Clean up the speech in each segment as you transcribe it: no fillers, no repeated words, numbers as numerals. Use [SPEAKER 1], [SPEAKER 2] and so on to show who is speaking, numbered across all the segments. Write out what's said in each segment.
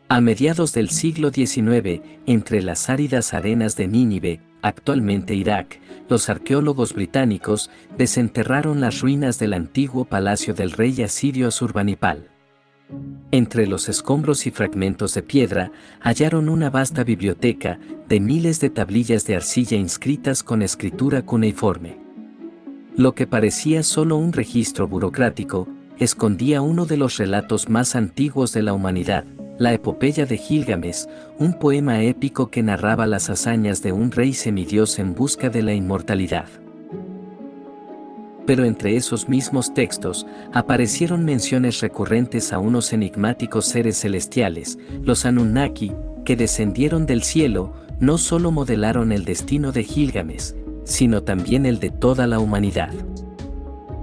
[SPEAKER 1] A mediados del siglo XIX, entre las áridas arenas de Nínive, actualmente Irak, los arqueólogos británicos desenterraron las ruinas del antiguo palacio del rey asirio Asurbanipal. Entre los escombros y fragmentos de piedra, hallaron una vasta biblioteca de miles de tablillas de arcilla inscritas con escritura cuneiforme. Lo que parecía solo un registro burocrático, escondía uno de los relatos más antiguos de la humanidad, la epopeya de Gilgamesh, un poema épico que narraba las hazañas de un rey semidios en busca de la inmortalidad. Pero entre esos mismos textos, aparecieron menciones recurrentes a unos enigmáticos seres celestiales, los Anunnaki, que descendieron del cielo, no solo modelaron el destino de Gilgamesh, sino también el de toda la humanidad.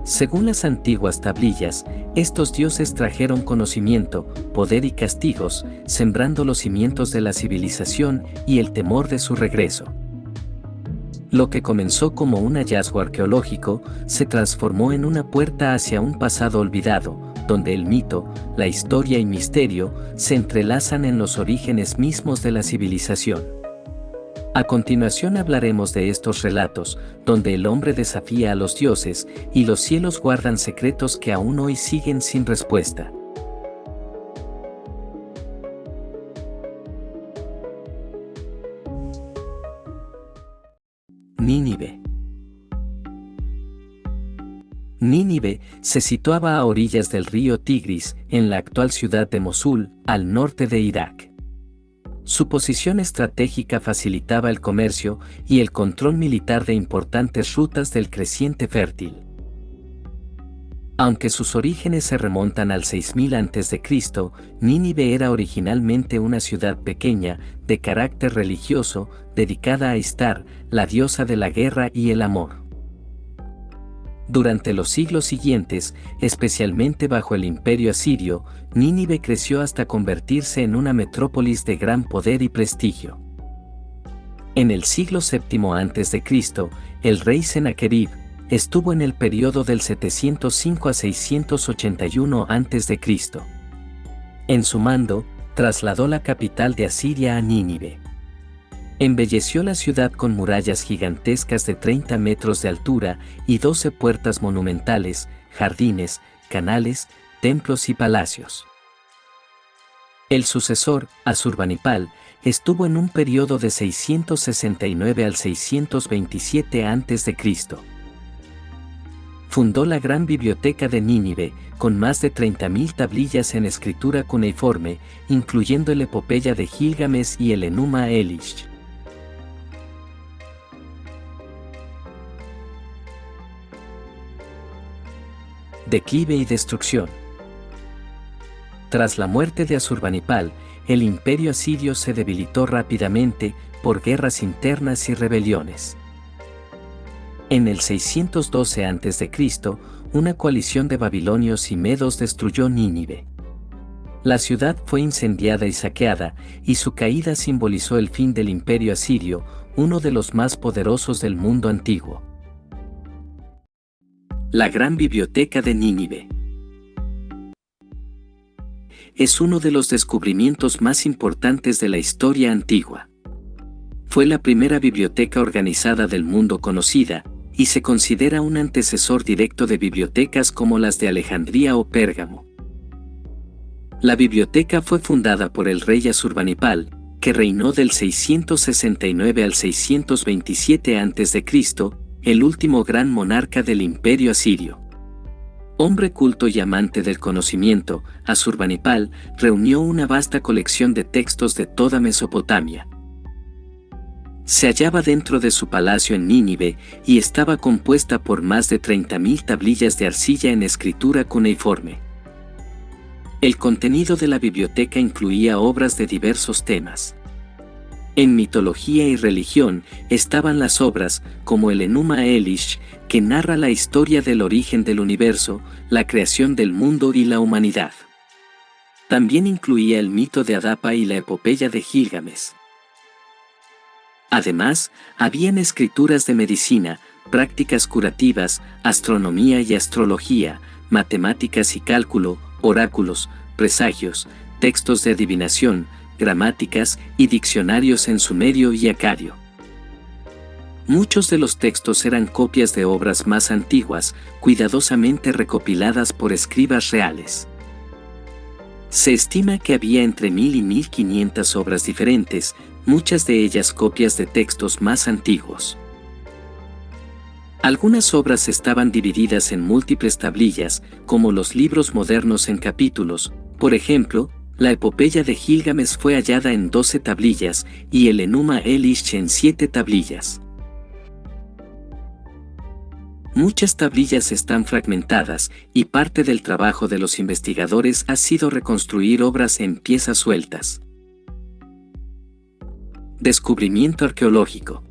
[SPEAKER 1] Según las antiguas tablillas, estos dioses trajeron conocimiento, poder y castigos, sembrando los cimientos de la civilización y el temor de su regreso. Lo que comenzó como un hallazgo arqueológico, se transformó en una puerta hacia un pasado olvidado, donde el mito, la historia y misterio se entrelazan en los orígenes mismos de la civilización. A continuación hablaremos de estos relatos, donde el hombre desafía a los dioses y los cielos guardan secretos que aún hoy siguen sin respuesta. Nínive. Nínive se situaba a orillas del río Tigris, en la actual ciudad de Mosul, al norte de Irak. Su posición estratégica facilitaba el comercio y el control militar de importantes rutas del creciente fértil. Aunque sus orígenes se remontan al 6000 a.C., Nínive era originalmente una ciudad pequeña, de carácter religioso, dedicada a Istar, la diosa de la guerra y el amor. Durante los siglos siguientes, especialmente bajo el Imperio Asirio, Nínive creció hasta convertirse en una metrópolis de gran poder y prestigio. En el siglo VII a.C., el rey Sennacherib estuvo en el periodo del 705 a 681 a.C. En su mando, trasladó la capital de Asiria a Nínive. Embelleció la ciudad con murallas gigantescas de 30 metros de altura y 12 puertas monumentales, jardines, canales, templos y palacios. El sucesor, Asurbanipal, estuvo en un periodo de 669 al 627 a.C. Fundó la gran biblioteca de Nínive, con más de 30.000 tablillas en escritura cuneiforme, incluyendo la epopeya de Gilgamesh y el Enuma Elish. Declive y destrucción. Tras la muerte de Asurbanipal, el imperio asirio se debilitó rápidamente por guerras internas y rebeliones. En el 612 a.C., una coalición de babilonios y medos destruyó Nínive. La ciudad fue incendiada y saqueada, y su caída simbolizó el fin del imperio asirio, uno de los más poderosos del mundo antiguo. La Gran Biblioteca de Nínive es uno de los descubrimientos más importantes de la historia antigua. Fue la primera biblioteca organizada del mundo conocida, y se considera un antecesor directo de bibliotecas como las de Alejandría o Pérgamo. La biblioteca fue fundada por el rey Asurbanipal, que reinó del 669 al 627 a.C., el último gran monarca del imperio asirio. Hombre culto y amante del conocimiento, Asurbanipal reunió una vasta colección de textos de toda Mesopotamia. Se hallaba dentro de su palacio en Nínive y estaba compuesta por más de 30.000 tablillas de arcilla en escritura cuneiforme. El contenido de la biblioteca incluía obras de diversos temas. En mitología y religión estaban las obras, como el Enuma Elish, que narra la historia del origen del universo, la creación del mundo y la humanidad. También incluía el mito de Adapa y la epopeya de Gilgamesh. Además, habían escrituras de medicina, prácticas curativas, astronomía y astrología, matemáticas y cálculo, oráculos, presagios, textos de adivinación, gramáticas y diccionarios en sumerio y acadio. Muchos de los textos eran copias de obras más antiguas, cuidadosamente recopiladas por escribas reales. Se estima que había entre 1000 y 1500 obras diferentes, muchas de ellas copias de textos más antiguos. Algunas obras estaban divididas en múltiples tablillas, como los libros modernos en capítulos. Por ejemplo, la epopeya de Gilgamesh fue hallada en 12 tablillas y el Enuma Elish en 7 tablillas. Muchas tablillas están fragmentadas y parte del trabajo de los investigadores ha sido reconstruir obras en piezas sueltas. Descubrimiento arqueológico.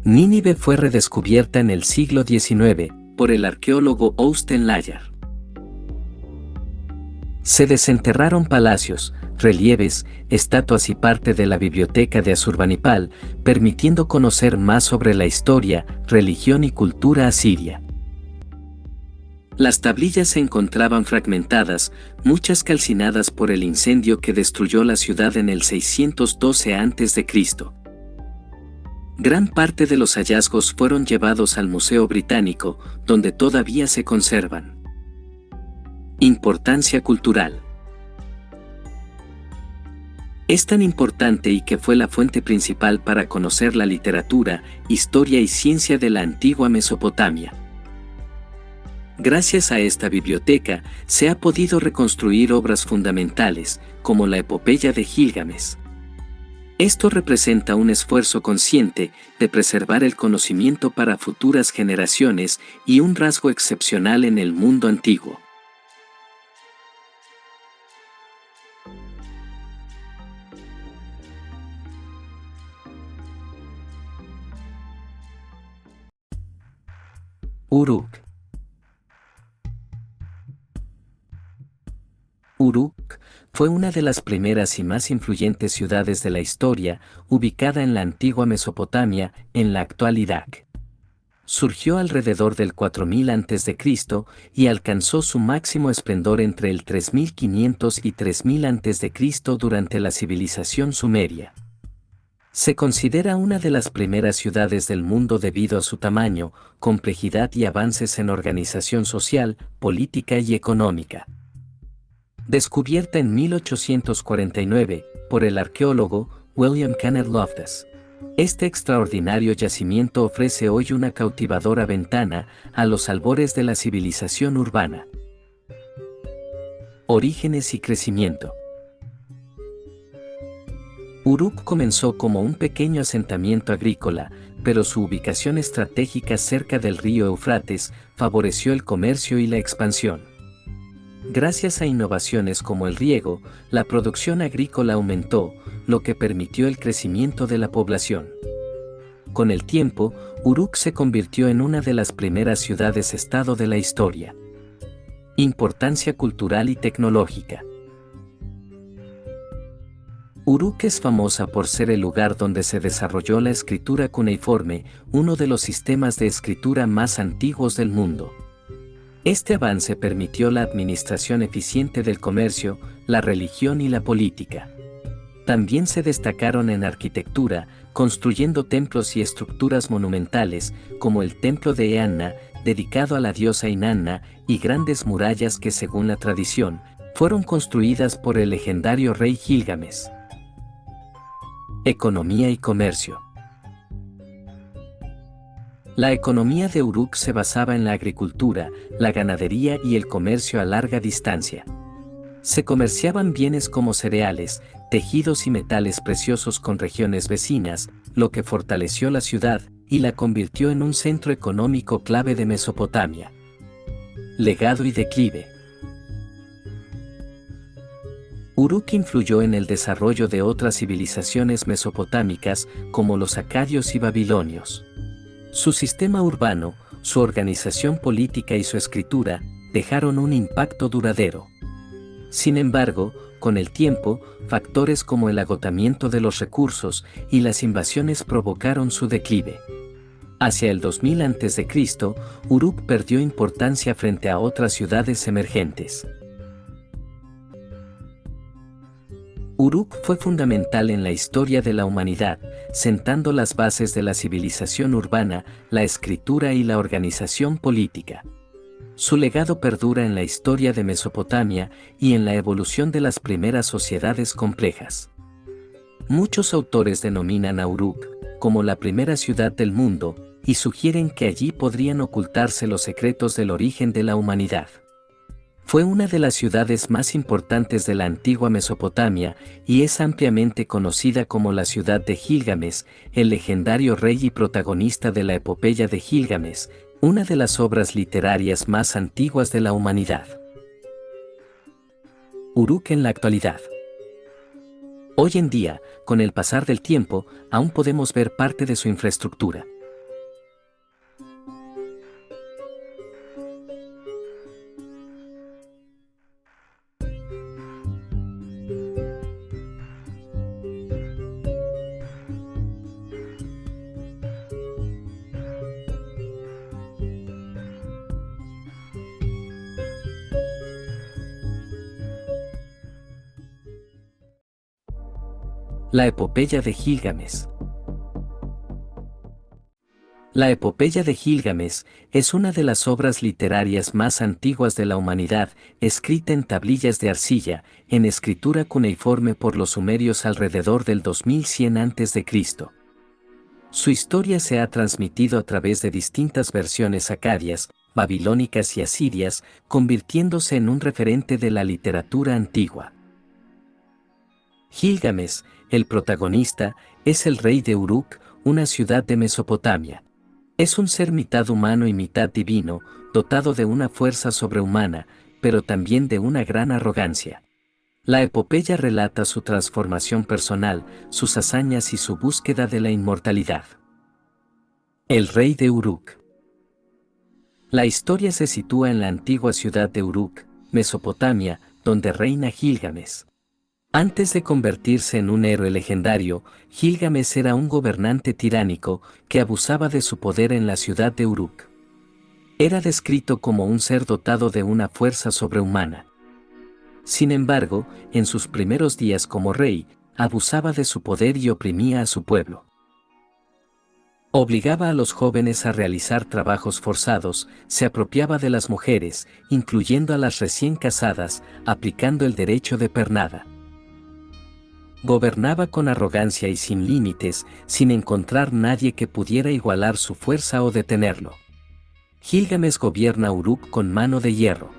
[SPEAKER 1] Nínive fue redescubierta en el siglo XIX por el arqueólogo Austen Layard. Se desenterraron palacios, relieves, estatuas y parte de la biblioteca de Asurbanipal, permitiendo conocer más sobre la historia, religión y cultura asiria. Las tablillas se encontraban fragmentadas, muchas calcinadas por el incendio que destruyó la ciudad en el 612 a.C. Gran parte de los hallazgos fueron llevados al Museo Británico, donde todavía se conservan. Importancia cultural. Es tan importante y que fue la fuente principal para conocer la literatura, historia y ciencia de la antigua Mesopotamia. Gracias a esta biblioteca, se ha podido reconstruir obras fundamentales, como la epopeya de Gilgamesh. Esto representa un esfuerzo consciente de preservar el conocimiento para futuras generaciones y un rasgo excepcional en el mundo antiguo. Uruk. Uruk fue una de las primeras y más influyentes ciudades de la historia, ubicada en la antigua Mesopotamia, en la actual Irak. Surgió alrededor del 4000 a.C. y alcanzó su máximo esplendor entre el 3500 y 3000 a.C. durante la civilización sumeria. Se considera una de las primeras ciudades del mundo debido a su tamaño, complejidad y avances en organización social, política y económica. Descubierta en 1849 por el arqueólogo William Kenneth Loftus. Este extraordinario yacimiento ofrece hoy una cautivadora ventana a los albores de la civilización urbana. Orígenes y crecimiento. Uruk comenzó como un pequeño asentamiento agrícola, pero su ubicación estratégica cerca del río Éufrates favoreció el comercio y la expansión. Gracias a innovaciones como el riego, la producción agrícola aumentó, lo que permitió el crecimiento de la población. Con el tiempo, Uruk se convirtió en una de las primeras ciudades-estado de la historia. Importancia cultural y tecnológica. Uruk es famosa por ser el lugar donde se desarrolló la escritura cuneiforme, uno de los sistemas de escritura más antiguos del mundo. Este avance permitió la administración eficiente del comercio, la religión y la política. También se destacaron en arquitectura, construyendo templos y estructuras monumentales, como el templo de Eanna, dedicado a la diosa Inanna, y grandes murallas que, según la tradición, fueron construidas por el legendario rey Gilgamesh. Economía y comercio. La economía de Uruk se basaba en la agricultura, la ganadería y el comercio a larga distancia. Se comerciaban bienes como cereales, tejidos y metales preciosos con regiones vecinas, lo que fortaleció la ciudad y la convirtió en un centro económico clave de Mesopotamia. Legado y declive. Uruk influyó en el desarrollo de otras civilizaciones mesopotámicas como los acadios y babilonios. Su sistema urbano, su organización política y su escritura dejaron un impacto duradero. Sin embargo, con el tiempo, factores como el agotamiento de los recursos y las invasiones provocaron su declive. Hacia el 2000 a.C., Uruk perdió importancia frente a otras ciudades emergentes. Uruk fue fundamental en la historia de la humanidad, sentando las bases de la civilización urbana, la escritura y la organización política. Su legado perdura en la historia de Mesopotamia y en la evolución de las primeras sociedades complejas. Muchos autores denominan a Uruk como la primera ciudad del mundo y sugieren que allí podrían ocultarse los secretos del origen de la humanidad. Fue una de las ciudades más importantes de la antigua Mesopotamia y es ampliamente conocida como la ciudad de Gilgamesh, el legendario rey y protagonista de la epopeya de Gilgamesh, una de las obras literarias más antiguas de la humanidad. Uruk en la actualidad. Hoy en día, con el pasar del tiempo, aún podemos ver parte de su infraestructura. La epopeya de Gilgamesh. La epopeya de Gilgamesh es una de las obras literarias más antiguas de la humanidad, escrita en tablillas de arcilla, en escritura cuneiforme por los sumerios alrededor del 2100 a.C. Su historia se ha transmitido a través de distintas versiones acadias, babilónicas y asirias, convirtiéndose en un referente de la literatura antigua. Gilgamesh, el protagonista, es el rey de Uruk, una ciudad de Mesopotamia. Es un ser mitad humano y mitad divino, dotado de una fuerza sobrehumana, pero también de una gran arrogancia. La epopeya relata su transformación personal, sus hazañas y su búsqueda de la inmortalidad. El rey de Uruk. La historia se sitúa en la antigua ciudad de Uruk, Mesopotamia, donde reina Gilgamesh. Antes de convertirse en un héroe legendario, Gilgamesh era un gobernante tiránico que abusaba de su poder en la ciudad de Uruk. Era descrito como un ser dotado de una fuerza sobrehumana. Sin embargo, en sus primeros días como rey, abusaba de su poder y oprimía a su pueblo. Obligaba a los jóvenes a realizar trabajos forzados, se apropiaba de las mujeres, incluyendo a las recién casadas, aplicando el derecho de pernada. Gobernaba con arrogancia y sin límites, sin encontrar nadie que pudiera igualar su fuerza o detenerlo. Gilgamesh gobierna Uruk con mano de hierro.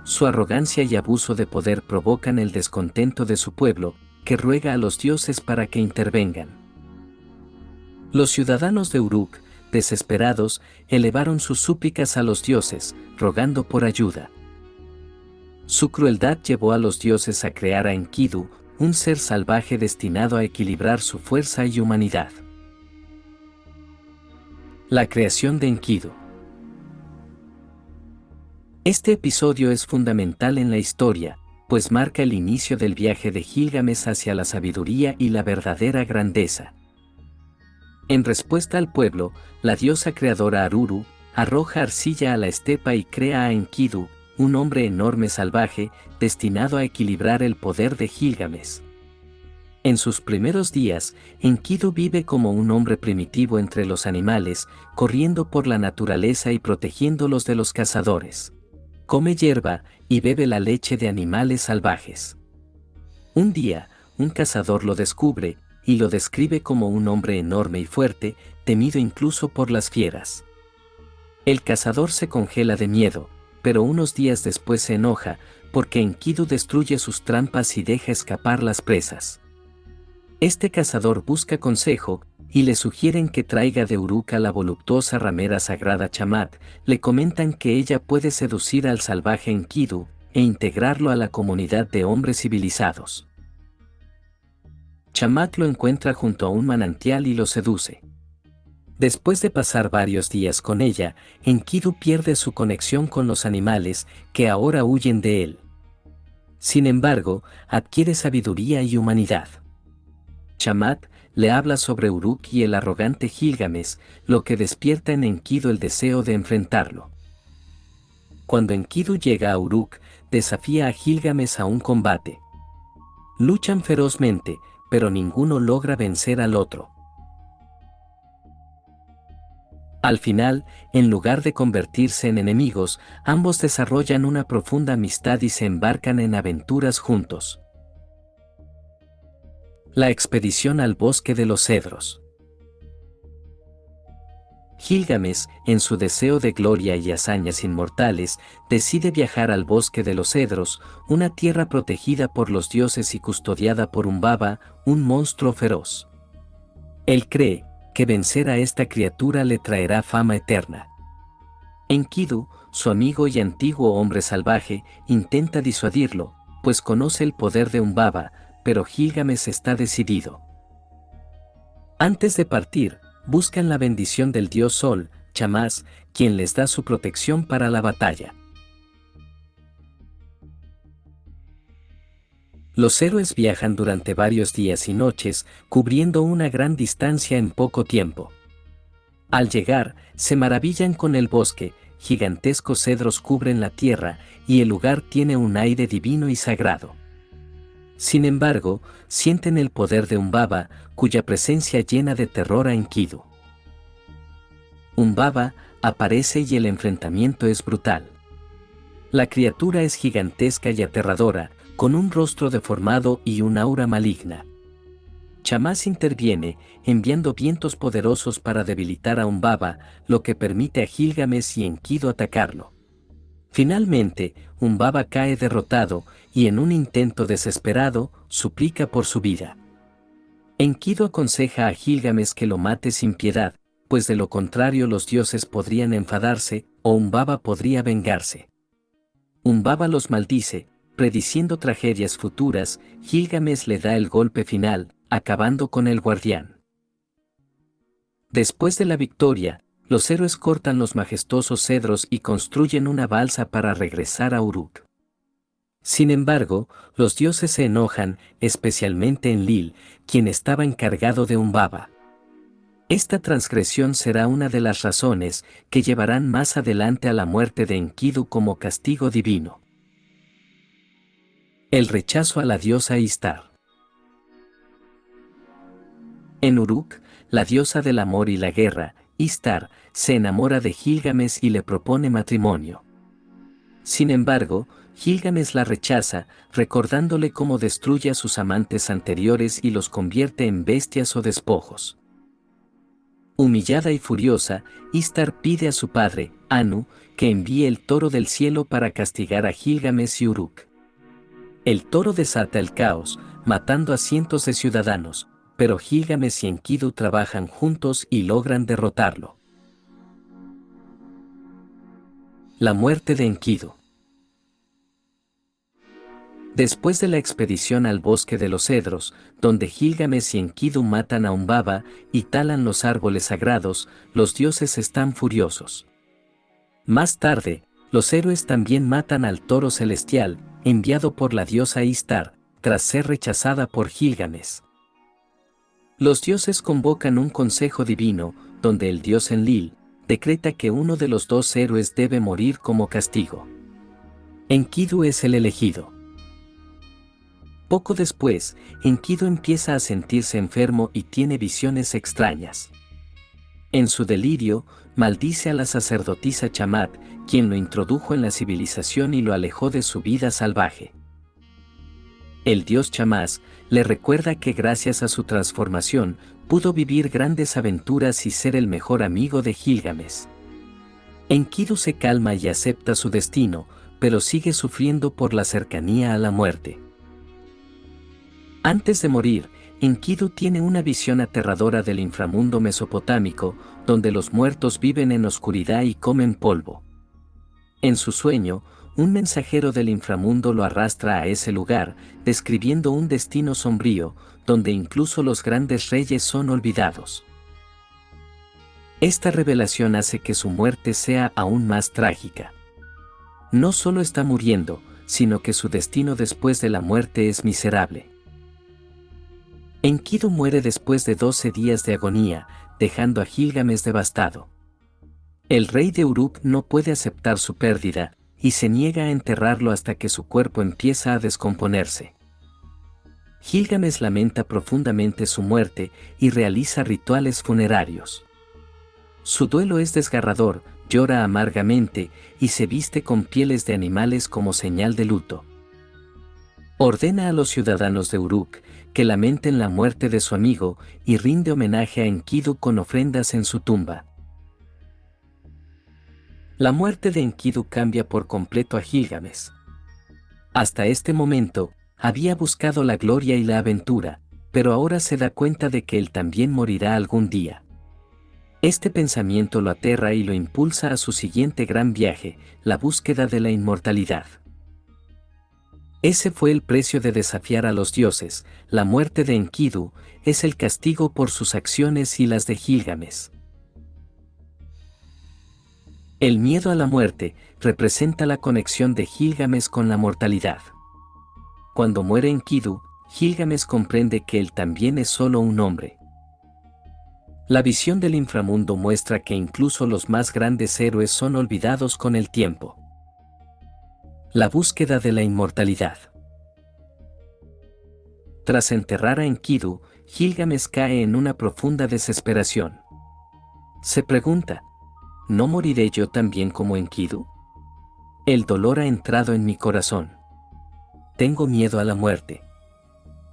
[SPEAKER 1] Su arrogancia y abuso de poder provocan el descontento de su pueblo, que ruega a los dioses para que intervengan. Los ciudadanos de Uruk, desesperados, elevaron sus súplicas a los dioses, rogando por ayuda. Su crueldad llevó a los dioses a crear a Enkidu, un ser salvaje destinado a equilibrar su fuerza y humanidad. La creación de Enkidu. Este episodio es fundamental en la historia, pues marca el inicio del viaje de Gilgamesh hacia la sabiduría y la verdadera grandeza. En respuesta al pueblo, la diosa creadora Aruru arroja arcilla a la estepa y crea a Enkidu, un hombre enorme salvaje, destinado a equilibrar el poder de Gilgamesh. En sus primeros días, Enkidu vive como un hombre primitivo entre los animales, corriendo por la naturaleza y protegiéndolos de los cazadores. Come hierba y bebe la leche de animales salvajes. Un día, un cazador lo descubre y lo describe como un hombre enorme y fuerte, temido incluso por las fieras. El cazador se congela de miedo, pero unos días después se enoja, porque Enkidu destruye sus trampas y deja escapar las presas. Este cazador busca consejo, y le sugieren que traiga de Uruk a la voluptuosa ramera sagrada Chamat, le comentan que ella puede seducir al salvaje Enkidu, e integrarlo a la comunidad de hombres civilizados. Chamat lo encuentra junto a un manantial y lo seduce. Después de pasar varios días con ella, Enkidu pierde su conexión con los animales, que ahora huyen de él. Sin embargo, adquiere sabiduría y humanidad. Chamat le habla sobre Uruk y el arrogante Gilgamesh, lo que despierta en Enkidu el deseo de enfrentarlo. Cuando Enkidu llega a Uruk, desafía a Gilgamesh a un combate. Luchan ferozmente, pero ninguno logra vencer al otro. Al final, en lugar de convertirse en enemigos, ambos desarrollan una profunda amistad y se embarcan en aventuras juntos. La expedición al bosque de los cedros. Gilgamesh, en su deseo de gloria y hazañas inmortales, decide viajar al bosque de los cedros, una tierra protegida por los dioses y custodiada por Humbaba, un monstruo feroz. Él cree que vencer a esta criatura le traerá fama eterna. Enkidu, su amigo y antiguo hombre salvaje, intenta disuadirlo, pues conoce el poder de Humbaba, pero Gilgamesh está decidido. Antes de partir, buscan la bendición del dios Sol, Shamash, quien les da su protección para la batalla. Los héroes viajan durante varios días y noches, cubriendo una gran distancia en poco tiempo. Al llegar, se maravillan con el bosque, gigantescos cedros cubren la tierra, y el lugar tiene un aire divino y sagrado. Sin embargo, sienten el poder de Humbaba, cuya presencia llena de terror a Enkidu. Humbaba aparece y el enfrentamiento es brutal. La criatura es gigantesca y aterradora, con un rostro deformado y un aura maligna. Shamash interviene, enviando vientos poderosos para debilitar a Humbaba, lo que permite a Gilgamesh y Enkidu atacarlo. Finalmente, Humbaba cae derrotado, y en un intento desesperado, suplica por su vida. Enkidu aconseja a Gilgamesh que lo mate sin piedad, pues de lo contrario los dioses podrían enfadarse, o Humbaba podría vengarse. Humbaba los maldice, prediciendo tragedias futuras. Gilgamesh le da el golpe final, acabando con el guardián. Después de la victoria, los héroes cortan los majestuosos cedros y construyen una balsa para regresar a Uruk. Sin embargo, los dioses se enojan, especialmente Enlil, quien estaba encargado de Humbaba. Esta transgresión será una de las razones que llevarán más adelante a la muerte de Enkidu como castigo divino. El rechazo a la diosa Ishtar. En Uruk, la diosa del amor y la guerra, Ishtar, se enamora de Gilgamesh y le propone matrimonio. Sin embargo, Gilgamesh la rechaza, recordándole cómo destruye a sus amantes anteriores y los convierte en bestias o despojos. Humillada y furiosa, Ishtar pide a su padre, Anu, que envíe el toro del cielo para castigar a Gilgamesh y Uruk. El toro desata el caos, matando a cientos de ciudadanos, pero Gilgamesh y Enkidu trabajan juntos y logran derrotarlo. La muerte de Enkidu. Después de la expedición al bosque de los cedros, donde Gilgamesh y Enkidu matan a Humbaba y talan los árboles sagrados, los dioses están furiosos. Más tarde, los héroes también matan al toro celestial, enviado por la diosa Ishtar, tras ser rechazada por Gilgamesh. Los dioses convocan un consejo divino, donde el dios Enlil decreta que uno de los dos héroes debe morir como castigo. Enkidu es el elegido. Poco después, Enkidu empieza a sentirse enfermo y tiene visiones extrañas. En su delirio, maldice a la sacerdotisa Tiamat, quien lo introdujo en la civilización y lo alejó de su vida salvaje. El dios Shamash le recuerda que gracias a su transformación, pudo vivir grandes aventuras y ser el mejor amigo de Gilgamesh. Enkidu se calma y acepta su destino, pero sigue sufriendo por la cercanía a la muerte. Antes de morir, Enkidu tiene una visión aterradora del inframundo mesopotámico, donde los muertos viven en oscuridad y comen polvo. En su sueño, un mensajero del inframundo lo arrastra a ese lugar, describiendo un destino sombrío, donde incluso los grandes reyes son olvidados. Esta revelación hace que su muerte sea aún más trágica. No solo está muriendo, sino que su destino después de la muerte es miserable. Enkidu muere después de 12 días de agonía, dejando a Gilgamesh devastado. El rey de Uruk no puede aceptar su pérdida, y se niega a enterrarlo hasta que su cuerpo empieza a descomponerse. Gilgamesh lamenta profundamente su muerte y realiza rituales funerarios. Su duelo es desgarrador, llora amargamente y se viste con pieles de animales como señal de luto. Ordena a los ciudadanos de Uruk que lamenten la muerte de su amigo y rinde homenaje a Enkidu con ofrendas en su tumba. La muerte de Enkidu cambia por completo a Gilgamesh. Hasta este momento, había buscado la gloria y la aventura, pero ahora se da cuenta de que él también morirá algún día. Este pensamiento lo aterra y lo impulsa a su siguiente gran viaje, la búsqueda de la inmortalidad. Ese fue el precio de desafiar a los dioses. La muerte de Enkidu es el castigo por sus acciones y las de Gilgamesh. El miedo a la muerte representa la conexión de Gilgamesh con la mortalidad. Cuando muere Enkidu, Gilgamesh comprende que él también es solo un hombre. La visión del inframundo muestra que incluso los más grandes héroes son olvidados con el tiempo. La búsqueda de la inmortalidad. Tras enterrar a Enkidu, Gilgamesh cae en una profunda desesperación. Se pregunta, ¿no moriré yo también como Enkidu? El dolor ha entrado en mi corazón. Tengo miedo a la muerte.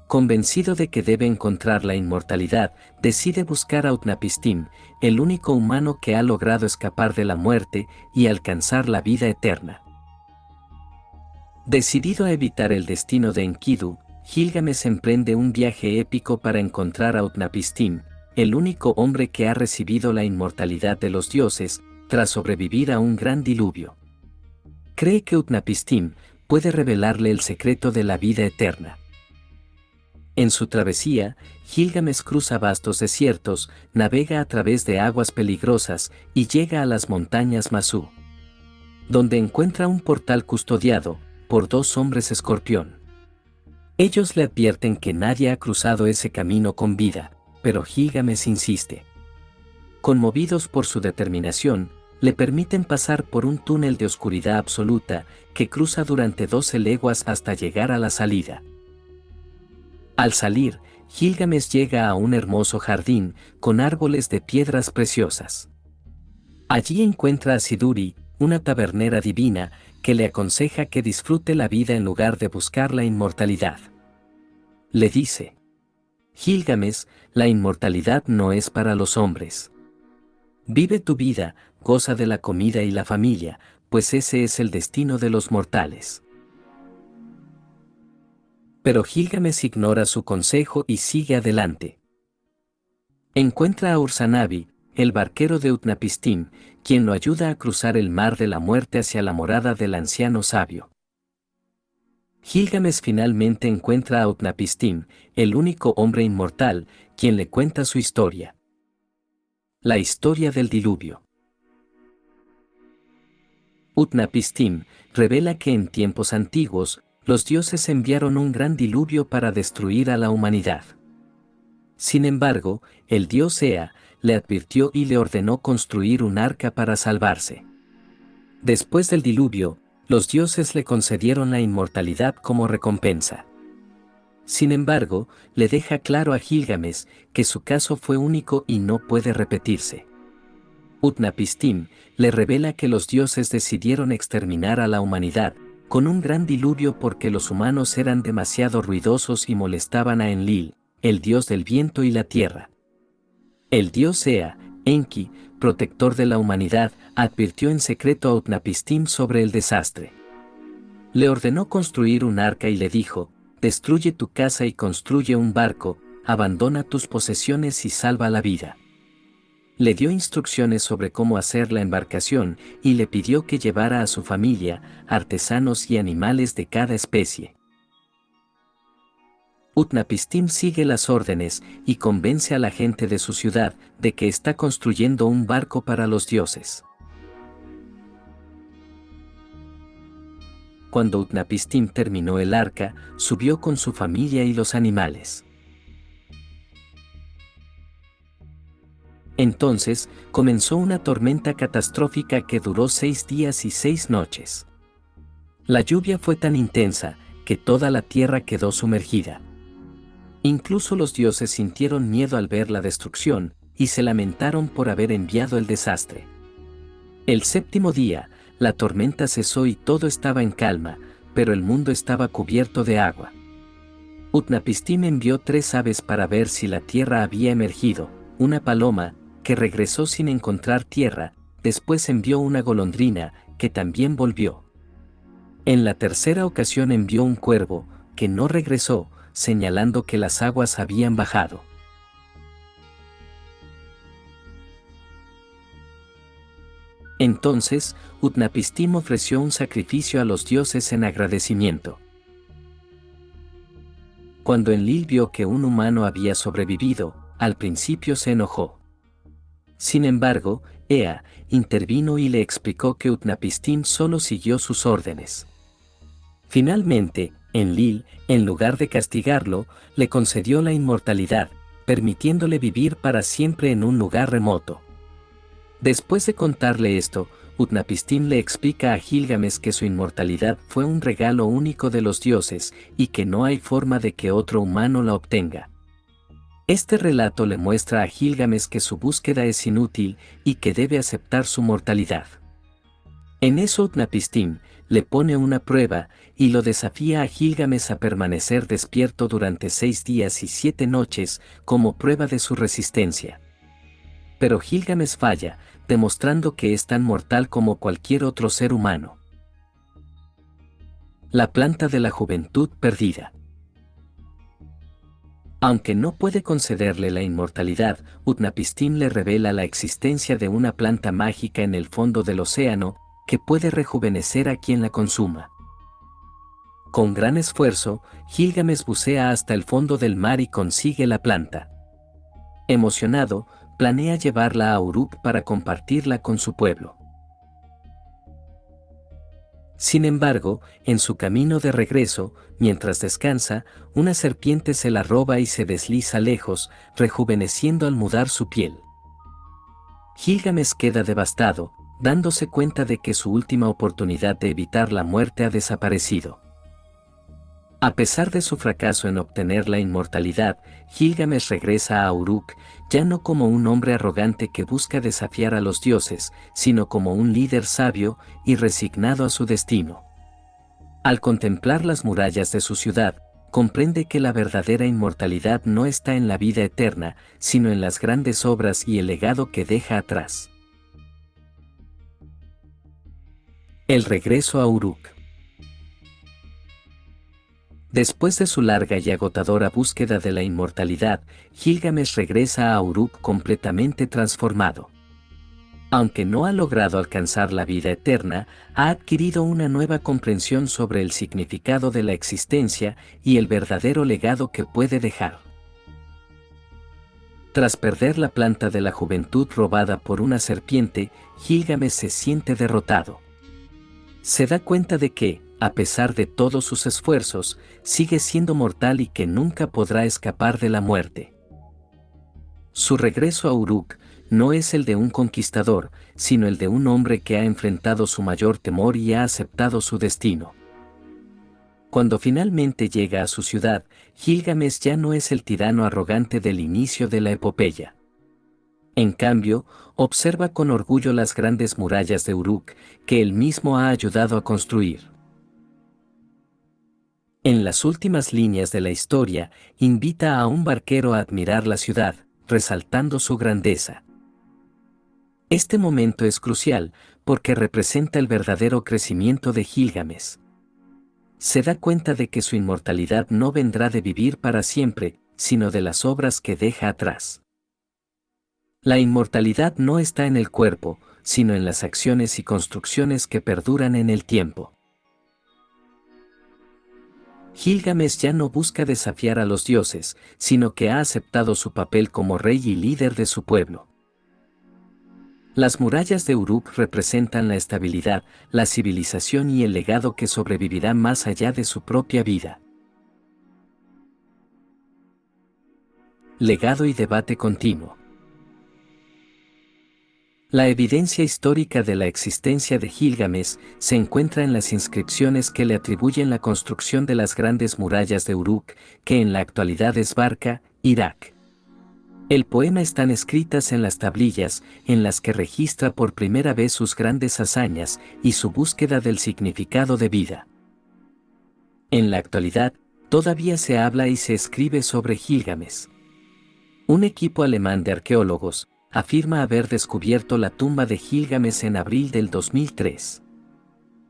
[SPEAKER 1] Convencido de que debe encontrar la inmortalidad, decide buscar a Utnapishtim, el único humano que ha logrado escapar de la muerte y alcanzar la vida eterna. Decidido a evitar el destino de Enkidu, Gilgamesh emprende un viaje épico para encontrar a Utnapishtim, el único hombre que ha recibido la inmortalidad de los dioses, tras sobrevivir a un gran diluvio. Cree que Utnapishtim puede revelarle el secreto de la vida eterna. En su travesía, Gilgamesh cruza vastos desiertos, navega a través de aguas peligrosas y llega a las montañas Masu, donde encuentra un portal custodiado por dos hombres escorpión. Ellos le advierten que nadie ha cruzado ese camino con vida, pero Gilgamesh insiste. Conmovidos por su determinación, le permiten pasar por un túnel de oscuridad absoluta que cruza durante 12 leguas hasta llegar a la salida. Al salir, Gilgamesh llega a un hermoso jardín con árboles de piedras preciosas. Allí encuentra a Siduri, una tabernera divina, que le aconseja que disfrute la vida en lugar de buscar la inmortalidad. Le dice: Gilgamesh, la inmortalidad no es para los hombres. Vive tu vida, goza de la comida y la familia, pues ese es el destino de los mortales. Pero Gilgamesh ignora su consejo y sigue adelante. Encuentra a Ursanabi, el barquero de Utnapishtim, quien lo ayuda a cruzar el mar de la muerte hacia la morada del anciano sabio. Gilgamesh finalmente encuentra a Utnapishtim, el único hombre inmortal, quien le cuenta su historia. La historia del diluvio. Utnapishtim revela que en tiempos antiguos, los dioses enviaron un gran diluvio para destruir a la humanidad. Sin embargo, el dios Ea le advirtió y le ordenó construir un arca para salvarse. Después del diluvio, los dioses le concedieron la inmortalidad como recompensa. Sin embargo, le deja claro a Gilgamesh que su caso fue único y no puede repetirse. Utnapishtim le revela que los dioses decidieron exterminar a la humanidad con un gran diluvio porque los humanos eran demasiado ruidosos y molestaban a Enlil, el dios del viento y la tierra. El dios Ea, Enki, protector de la humanidad, advirtió en secreto a Utnapishtim sobre el desastre. Le ordenó construir un arca y le dijo: destruye tu casa y construye un barco, abandona tus posesiones y salva la vida. Le dio instrucciones sobre cómo hacer la embarcación y le pidió que llevara a su familia, artesanos y animales de cada especie. Utnapishtim sigue las órdenes y convence a la gente de su ciudad de que está construyendo un barco para los dioses. Cuando Utnapishtim terminó el arca, subió con su familia y los animales. Entonces, comenzó una tormenta catastrófica que duró 6 días y 6 noches. La lluvia fue tan intensa, que toda la tierra quedó sumergida. Incluso los dioses sintieron miedo al ver la destrucción, y se lamentaron por haber enviado el desastre. El séptimo día, la tormenta cesó y todo estaba en calma, pero el mundo estaba cubierto de agua. Utnapishtim envió 3 aves para ver si la tierra había emergido, una paloma, que regresó sin encontrar tierra, después envió una golondrina, que también volvió. En la tercera ocasión envió un cuervo, que no regresó, señalando que las aguas habían bajado. Entonces, Utnapishtim ofreció un sacrificio a los dioses en agradecimiento. Cuando Enlil vio que un humano había sobrevivido, al principio se enojó. Sin embargo, Ea intervino y le explicó que Utnapishtim solo siguió sus órdenes. Finalmente, Enlil, en lugar de castigarlo, le concedió la inmortalidad, permitiéndole vivir para siempre en un lugar remoto. Después de contarle esto, Utnapishtim le explica a Gilgamesh que su inmortalidad fue un regalo único de los dioses y que no hay forma de que otro humano la obtenga. Este relato le muestra a Gilgamesh que su búsqueda es inútil y que debe aceptar su mortalidad. En eso Utnapishtim le pone una prueba y lo desafía a Gilgamesh a permanecer despierto durante 6 días y 7 noches como prueba de su resistencia. Pero Gilgamesh falla, demostrando que es tan mortal como cualquier otro ser humano. La planta de la juventud perdida. Aunque no puede concederle la inmortalidad, Utnapishtim le revela la existencia de una planta mágica en el fondo del océano, que puede rejuvenecer a quien la consuma. Con gran esfuerzo, Gilgamesh bucea hasta el fondo del mar y consigue la planta. Emocionado, planea llevarla a Uruk para compartirla con su pueblo. Sin embargo, en su camino de regreso, mientras descansa, una serpiente se la roba y se desliza lejos, rejuveneciendo al mudar su piel. Gilgamesh queda devastado, dándose cuenta de que su última oportunidad de evitar la muerte ha desaparecido. A pesar de su fracaso en obtener la inmortalidad, Gilgamesh regresa a Uruk, ya no como un hombre arrogante que busca desafiar a los dioses, sino como un líder sabio y resignado a su destino. Al contemplar las murallas de su ciudad, comprende que la verdadera inmortalidad no está en la vida eterna, sino en las grandes obras y el legado que deja atrás. El regreso a Uruk. Después de su larga y agotadora búsqueda de la inmortalidad, Gilgamesh regresa a Uruk completamente transformado. Aunque no ha logrado alcanzar la vida eterna, ha adquirido una nueva comprensión sobre el significado de la existencia y el verdadero legado que puede dejar. Tras perder la planta de la juventud robada por una serpiente, Gilgamesh se siente derrotado. Se da cuenta de que, a pesar de todos sus esfuerzos, sigue siendo mortal y que nunca podrá escapar de la muerte. Su regreso a Uruk no es el de un conquistador, sino el de un hombre que ha enfrentado su mayor temor y ha aceptado su destino. Cuando finalmente llega a su ciudad, Gilgamesh ya no es el tirano arrogante del inicio de la epopeya. En cambio, observa con orgullo las grandes murallas de Uruk, que él mismo ha ayudado a construir. En las últimas líneas de la historia, invita a un barquero a admirar la ciudad, resaltando su grandeza. Este momento es crucial, porque representa el verdadero crecimiento de Gilgamesh. Se da cuenta de que su inmortalidad no vendrá de vivir para siempre, sino de las obras que deja atrás. La inmortalidad no está en el cuerpo, sino en las acciones y construcciones que perduran en el tiempo. Gilgamesh ya no busca desafiar a los dioses, sino que ha aceptado su papel como rey y líder de su pueblo. Las murallas de Uruk representan la estabilidad, la civilización y el legado que sobrevivirá más allá de su propia vida. Legado y debate continuo. La evidencia histórica de la existencia de Gilgamesh se encuentra en las inscripciones que le atribuyen la construcción de las grandes murallas de Uruk, que en la actualidad es Barca, Irak. El poema están escritas en las tablillas, en las que registra por primera vez sus grandes hazañas y su búsqueda del significado de vida. En la actualidad, todavía se habla y se escribe sobre Gilgamesh. Un equipo alemán de arqueólogos afirma haber descubierto la tumba de Gilgamesh en abril del 2003.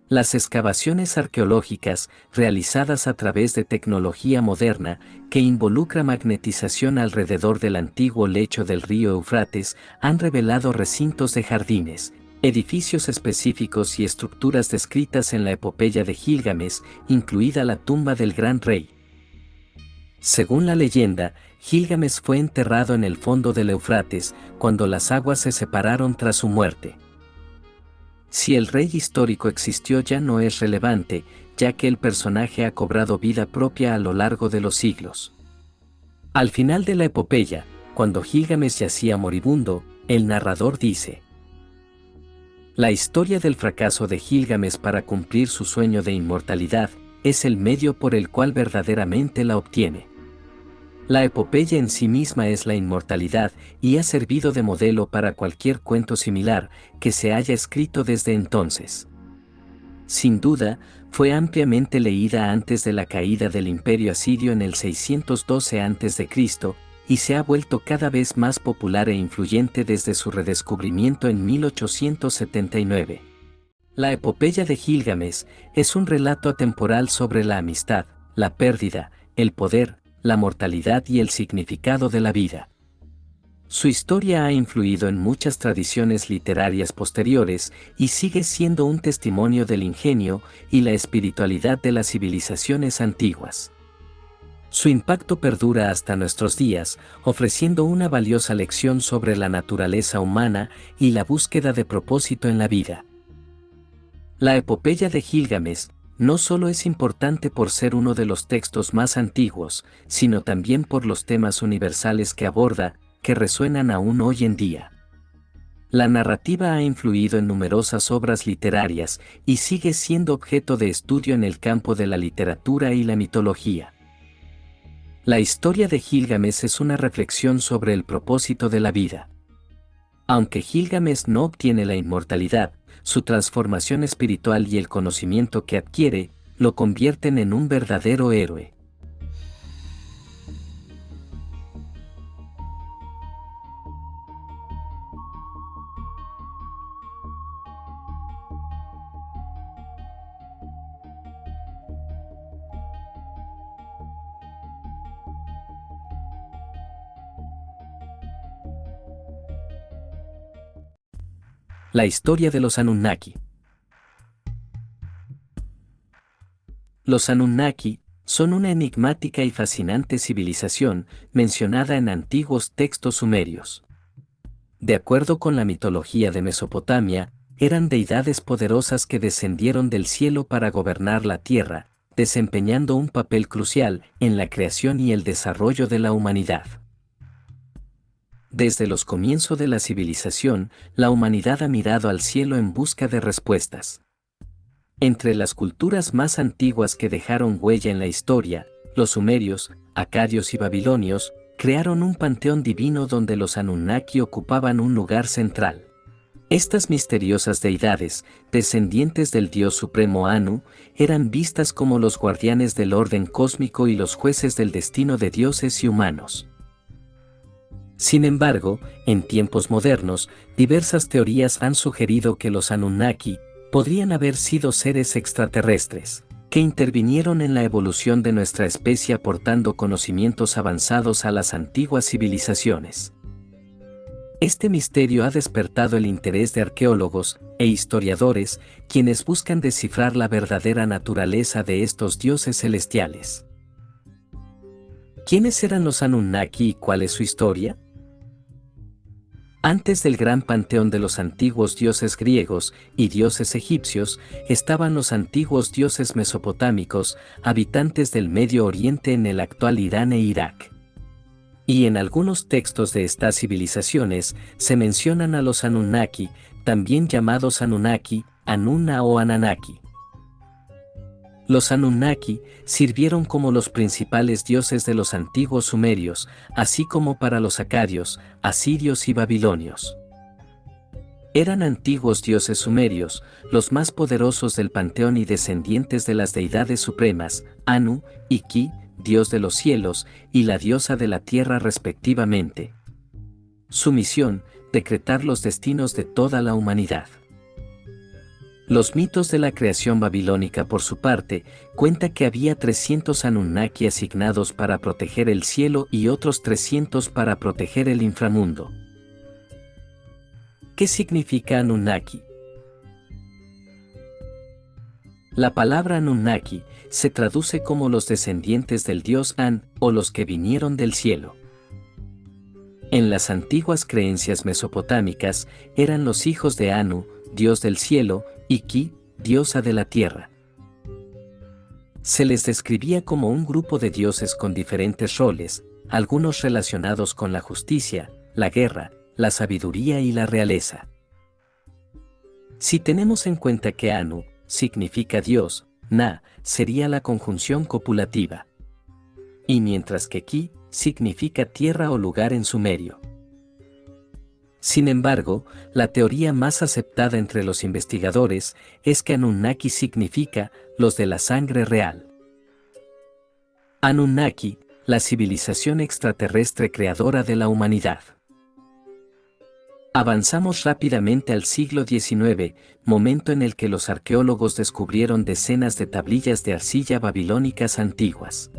[SPEAKER 1] Las excavaciones arqueológicas, realizadas a través de tecnología moderna, que involucra magnetización alrededor del antiguo lecho del río Éufrates, han revelado recintos de jardines, edificios específicos y estructuras descritas en la epopeya de Gilgamesh, incluida la tumba del gran rey. Según la leyenda, Gilgamesh fue enterrado en el fondo del Éufrates cuando las aguas se separaron tras su muerte. Si el rey histórico existió ya no es relevante, ya que el personaje ha cobrado vida propia a lo largo de los siglos. Al final de la epopeya, cuando Gilgamesh yacía moribundo, el narrador dice: la historia del fracaso de Gilgamesh para cumplir su sueño de inmortalidad es el medio por el cual verdaderamente la obtiene. La epopeya en sí misma es la inmortalidad y ha servido de modelo para cualquier cuento similar que se haya escrito desde entonces. Sin duda, fue ampliamente leída antes de la caída del Imperio Asirio en el 612 a.C. y se ha vuelto cada vez más popular e influyente desde su redescubrimiento en 1879. La epopeya de Gilgamesh es un relato atemporal sobre la amistad, la pérdida, el poder, la mortalidad y el significado de la vida. Su historia ha influido en muchas tradiciones literarias posteriores y sigue siendo un testimonio del ingenio y la espiritualidad de las civilizaciones antiguas. Su impacto perdura hasta nuestros días, ofreciendo una valiosa lección sobre la naturaleza humana y la búsqueda de propósito en la vida. La epopeya de Gilgamesh no solo es importante por ser uno de los textos más antiguos, sino también por los temas universales que aborda, que resuenan aún hoy en día. La narrativa ha influido en numerosas obras literarias y sigue siendo objeto de estudio en el campo de la literatura y la mitología. La historia de Gilgamesh es una reflexión sobre el propósito de la vida. Aunque Gilgamesh no obtiene la inmortalidad, su transformación espiritual y el conocimiento que adquiere, lo convierten en un verdadero héroe. La historia de los Anunnaki. Los Anunnaki son una enigmática y fascinante civilización mencionada en antiguos textos sumerios. De acuerdo con la mitología de Mesopotamia, eran deidades poderosas que descendieron del cielo para gobernar la tierra, desempeñando un papel crucial en la creación y el desarrollo de la humanidad. Desde los comienzos de la civilización, la humanidad ha mirado al cielo en busca de respuestas. Entre las culturas más antiguas que dejaron huella en la historia, los sumerios, acadios y babilonios, crearon un panteón divino donde los Anunnaki ocupaban un lugar central. Estas misteriosas deidades, descendientes del dios supremo Anu, eran vistas como los guardianes del orden cósmico y los jueces del destino de dioses y humanos. Sin embargo, en tiempos modernos, diversas teorías han sugerido que los Anunnaki podrían haber sido seres extraterrestres, que intervinieron en la evolución de nuestra especie aportando conocimientos avanzados a las antiguas civilizaciones. Este misterio ha despertado el interés de arqueólogos e historiadores, quienes buscan descifrar la verdadera naturaleza de estos dioses celestiales. ¿Quiénes eran los Anunnaki y cuál es su historia? Antes del gran panteón de los antiguos dioses griegos y dioses egipcios, estaban los antiguos dioses mesopotámicos, habitantes del Medio Oriente en el actual Irán e Irak. Y en algunos textos de estas civilizaciones se mencionan a los Anunnaki, también llamados Anunnaki, Anunna o Ananaki. Los Anunnaki sirvieron como los principales dioses de los antiguos sumerios, así como para los acadios, asirios y babilonios. Eran antiguos dioses sumerios, los más poderosos del panteón y descendientes de las deidades supremas, Anu y Ki, dios de los cielos, y la diosa de la tierra respectivamente. Su misión, decretar los destinos de toda la humanidad. Los mitos de la creación babilónica por su parte, cuenta que había 300 Anunnaki asignados para proteger el cielo y otros 300 para proteger el inframundo. ¿Qué significa Anunnaki? La palabra Anunnaki se traduce como los descendientes del dios An, o los que vinieron del cielo. En las antiguas creencias mesopotámicas, eran los hijos de Anu, dios del cielo, y Ki, diosa de la tierra. Se les describía como un grupo de dioses con diferentes roles, algunos relacionados con la justicia, la guerra, la sabiduría y la realeza. Si tenemos en cuenta que Anu significa Dios, Na sería la conjunción copulativa. Y mientras que Ki significa tierra o lugar en sumerio. Sin embargo, la teoría más aceptada entre los investigadores es que Anunnaki significa los de la sangre real. Anunnaki, la civilización extraterrestre creadora de la humanidad. Avanzamos rápidamente al siglo XIX, momento en el que los arqueólogos descubrieron decenas de tablillas de arcilla babilónicas antiguas.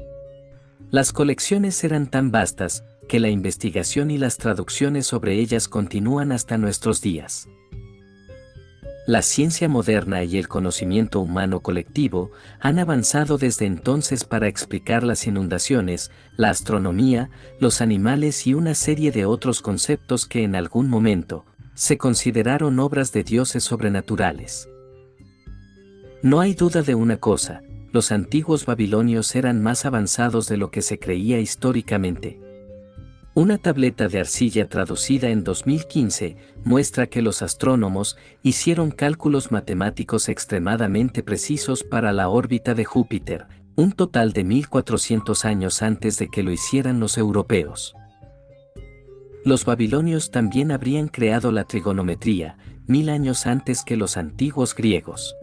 [SPEAKER 1] Las colecciones eran tan vastas, que la investigación y las traducciones sobre ellas continúan hasta nuestros días. La ciencia moderna y el conocimiento humano colectivo han avanzado desde entonces para explicar las inundaciones, la astronomía, los animales y una serie de otros conceptos que en algún momento se consideraron obras de dioses sobrenaturales. No hay duda de una cosa, los antiguos babilonios eran más avanzados de lo que se creía históricamente. Una tableta de arcilla traducida en 2015 muestra que los astrónomos hicieron cálculos matemáticos extremadamente precisos para la órbita de Júpiter, un total de 1400 años antes de que lo hicieran los europeos. Los babilonios también habrían creado la trigonometría, 1000 años antes que los antiguos griegos.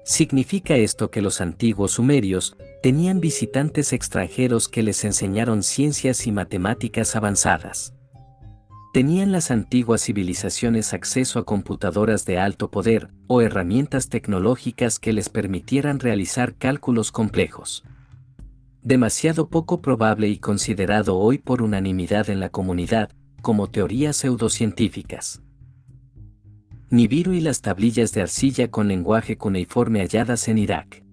[SPEAKER 1] ¿Significa esto que los antiguos sumerios tenían visitantes extranjeros que les enseñaron ciencias y matemáticas avanzadas? ¿Tenían las antiguas civilizaciones acceso a computadoras de alto poder o herramientas tecnológicas que les permitieran realizar cálculos complejos? Demasiado poco probable y considerado hoy por unanimidad en la comunidad como teorías pseudocientíficas. Nibiru y las tablillas de arcilla con lenguaje cuneiforme halladas en Irak.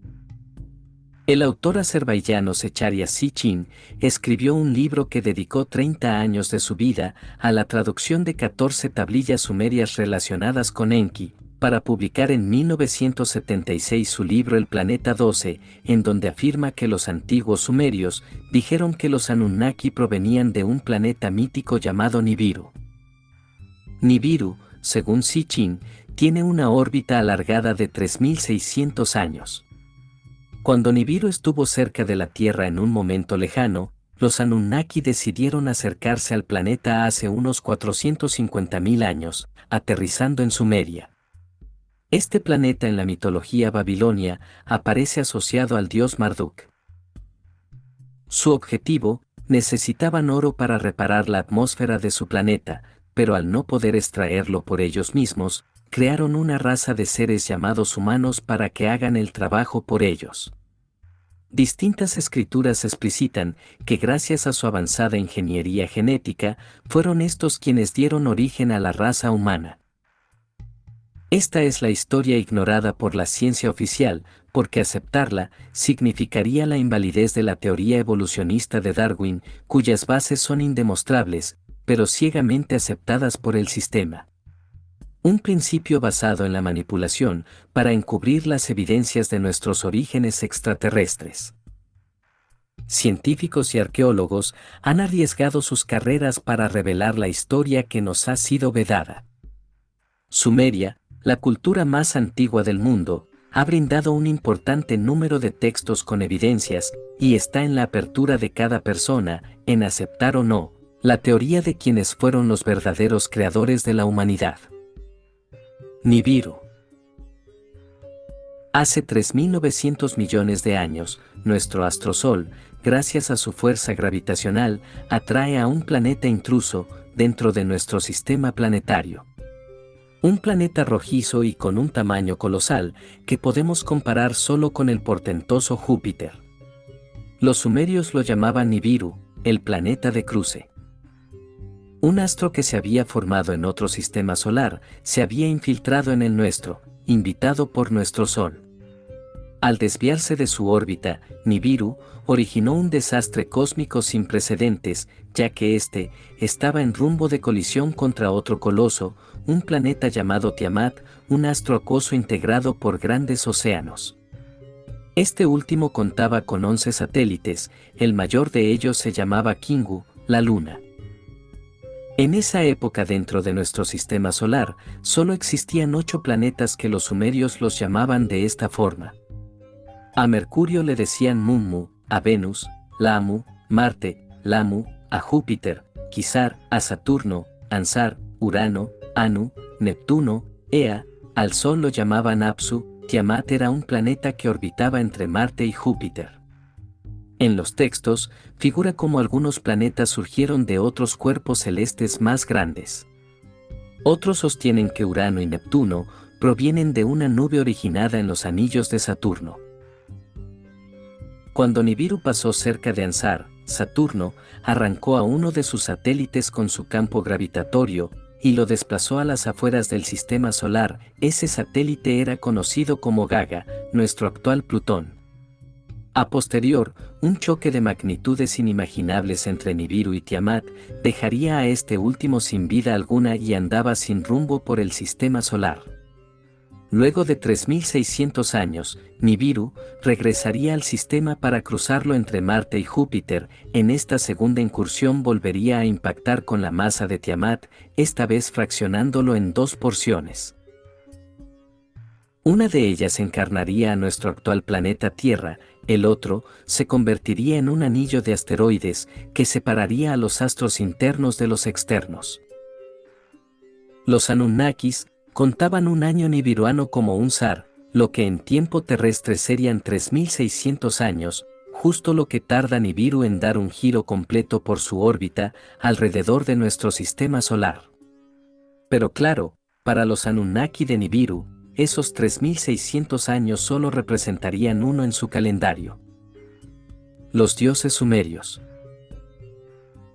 [SPEAKER 1] El autor azerbaiyano Secharya Sitchin escribió un libro que dedicó 30 años de su vida a la traducción de 14 tablillas sumerias relacionadas con Enki, para publicar en 1976 su libro El Planeta 12, en donde afirma que los antiguos sumerios dijeron que los Anunnaki provenían de un planeta mítico llamado Nibiru. Nibiru, según Sitchin, tiene una órbita alargada de 3600 años. Cuando Nibiru estuvo cerca de la Tierra en un momento lejano, los Anunnaki decidieron acercarse al planeta hace unos 450.000 años, aterrizando en Sumeria. Este planeta en la mitología babilonia aparece asociado al dios Marduk. Su objetivo, necesitaban oro para reparar la atmósfera de su planeta, pero al no poder extraerlo por ellos mismos, crearon una raza de seres llamados humanos para que hagan el trabajo por ellos. Distintas escrituras explicitan que gracias a su avanzada ingeniería genética, fueron estos quienes dieron origen a la raza humana. Esta es la historia ignorada por la ciencia oficial, porque aceptarla significaría la invalidez de la teoría evolucionista de Darwin, cuyas bases son indemostrables, pero ciegamente aceptadas por el sistema. Un principio basado en la manipulación para encubrir las evidencias de nuestros orígenes extraterrestres. científicos y arqueólogos han arriesgado sus carreras para revelar la historia que nos ha sido vedada. Sumeria, la cultura más antigua del mundo, ha brindado un importante número de textos con evidencias, y está en la apertura de cada persona, en aceptar o no, la teoría de quienes fueron los verdaderos creadores de la humanidad. Nibiru. Hace 3.900 millones de años, nuestro astrosol, gracias a su fuerza gravitacional, atrae a un planeta intruso dentro de nuestro sistema planetario. Un planeta rojizo y con un tamaño colosal que podemos comparar solo con el portentoso Júpiter. Los sumerios lo llamaban Nibiru, el planeta de cruce. Un astro que se había formado en otro sistema solar se había infiltrado en el nuestro, invitado por nuestro Sol. Al desviarse de su órbita, Nibiru originó un desastre cósmico sin precedentes, ya que éste estaba en rumbo de colisión contra otro coloso, un planeta llamado Tiamat, un astro acuoso integrado por grandes océanos. Este último contaba con 11 satélites, el mayor de ellos se llamaba Kingu, la Luna. En esa época dentro de nuestro sistema solar, solo existían 8 planetas que los sumerios los llamaban de esta forma. A Mercurio le decían Mummu, a Venus, Lamu, Marte, Lamu, a Júpiter, Quisar, a Saturno, Ansar, Urano, Anu, Neptuno, Ea, al Sol lo llamaban Apsu, Tiamat era un planeta que orbitaba entre Marte y Júpiter. En los textos, figura como algunos planetas surgieron de otros cuerpos celestes más grandes. Otros sostienen que Urano y Neptuno provienen de una nube originada en los anillos de Saturno. Cuando Nibiru pasó cerca de Ansar, Saturno arrancó a uno de sus satélites con su campo gravitatorio y lo desplazó a las afueras del sistema solar. Ese satélite era conocido como Gaga, nuestro actual Plutón. A posterior, un choque de magnitudes inimaginables entre Nibiru y Tiamat dejaría a este último sin vida alguna y andaba sin rumbo por el sistema solar. Luego de 3.600 años, Nibiru regresaría al sistema para cruzarlo entre Marte y Júpiter. En esta segunda incursión volvería a impactar con la masa de Tiamat, esta vez fraccionándolo en 2 porciones. Una de ellas encarnaría a nuestro actual planeta Tierra, el otro se convertiría en un anillo de asteroides que separaría a los astros internos de los externos. Los Anunnakis contaban un año nibiruano como un zar, lo que en tiempo terrestre serían 3.600 años, justo lo que tarda Nibiru en dar un giro completo por su órbita alrededor de nuestro sistema solar. Pero claro, para los Anunnaki de Nibiru, esos 3.600 años solo representarían uno en su calendario. Los dioses sumerios.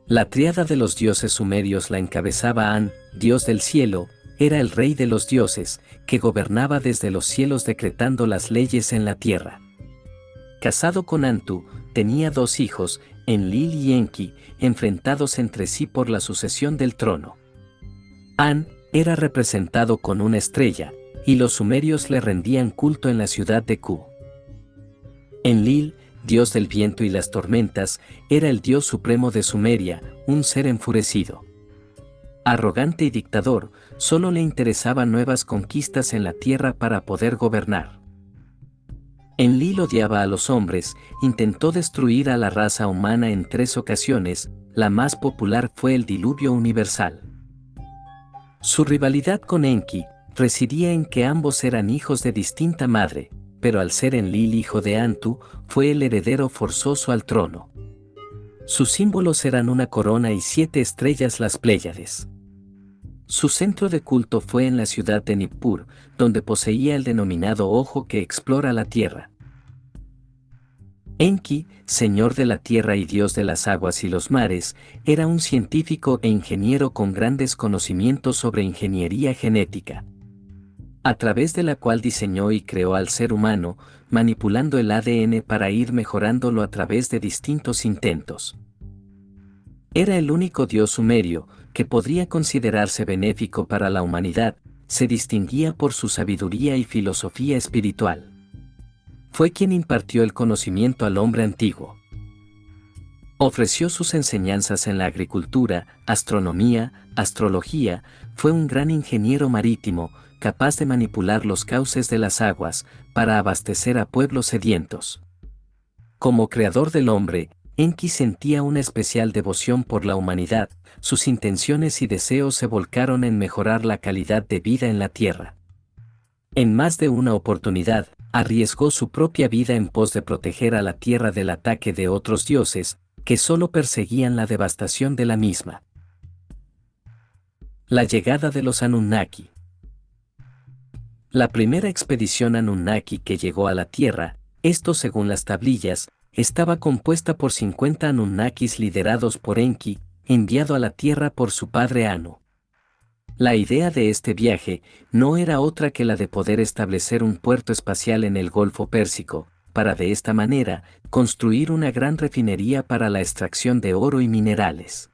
[SPEAKER 1] La tríada de los dioses sumerios la encabezaba An, dios del cielo. Era el rey de los dioses, que gobernaba desde los cielos decretando las leyes en la tierra. Casado con Antu, tenía 2 hijos, Enlil y Enki, enfrentados entre sí por la sucesión del trono. An era representado con una estrella, y los sumerios le rendían culto en la ciudad de Ku. Enlil, dios del viento y las tormentas, era el dios supremo de Sumeria, un ser enfurecido. Arrogante y dictador, solo le interesaban nuevas conquistas en la tierra para poder gobernar. Enlil odiaba a los hombres, intentó destruir a la raza humana en 3 ocasiones, la más popular fue el diluvio universal. Su rivalidad con Enki residía en que ambos eran hijos de distinta madre, pero al ser Enlil hijo de Antu, fue el heredero forzoso al trono. Sus símbolos eran una corona y 7 estrellas, las Pléyades. Su centro de culto fue en la ciudad de Nippur, donde poseía el denominado ojo que explora la tierra. Enki, señor de la tierra y dios de las aguas y los mares, era un científico e ingeniero con grandes conocimientos sobre ingeniería genética, a través de la cual diseñó y creó al ser humano, manipulando el ADN para ir mejorándolo a través de distintos intentos. Era el único dios sumerio que podría considerarse benéfico para la humanidad, se distinguía por su sabiduría y filosofía espiritual. Fue quien impartió el conocimiento al hombre antiguo. Ofreció sus enseñanzas en la agricultura, astronomía, astrología, fue un gran ingeniero marítimo, capaz de manipular los cauces de las aguas, para abastecer a pueblos sedientos. Como creador del hombre, Enki sentía una especial devoción por la humanidad, sus intenciones y deseos se volcaron en mejorar la calidad de vida en la tierra. En más de una oportunidad, arriesgó su propia vida en pos de proteger a la tierra del ataque de otros dioses, que solo perseguían la devastación de la misma. La llegada de los Anunnaki. La primera expedición Anunnaki que llegó a la Tierra, esto según las tablillas, estaba compuesta por 50 Anunnakis liderados por Enki, enviado a la Tierra por su padre Anu. La idea de este viaje no era otra que la de poder establecer un puerto espacial en el Golfo Pérsico, para de esta manera construir una gran refinería para la extracción de oro y minerales.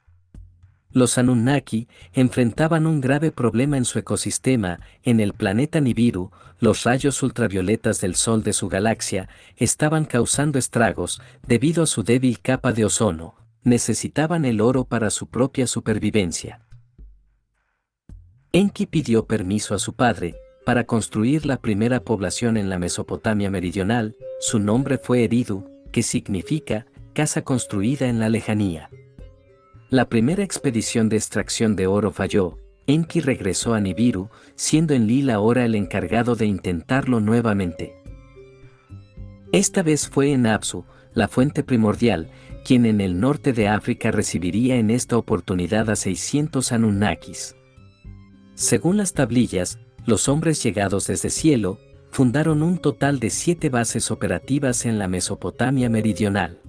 [SPEAKER 1] Los Anunnaki enfrentaban un grave problema en su ecosistema. En el planeta Nibiru, los rayos ultravioletas del Sol de su galaxia estaban causando estragos debido a su débil capa de ozono. Necesitaban el oro para su propia supervivencia. Enki pidió permiso a su padre para construir la primera población en la Mesopotamia meridional. Su nombre fue Eridu, que significa casa construida en la lejanía. La primera expedición de extracción de oro falló. Enki regresó a Nibiru, siendo Enlil ahora el encargado de intentarlo nuevamente. Esta vez fue en Apsu, la fuente primordial, quien en el norte de África recibiría en esta oportunidad a 600 Anunnakis. Según las tablillas, los hombres llegados desde cielo, fundaron un total de 7 bases operativas en la Mesopotamia meridional.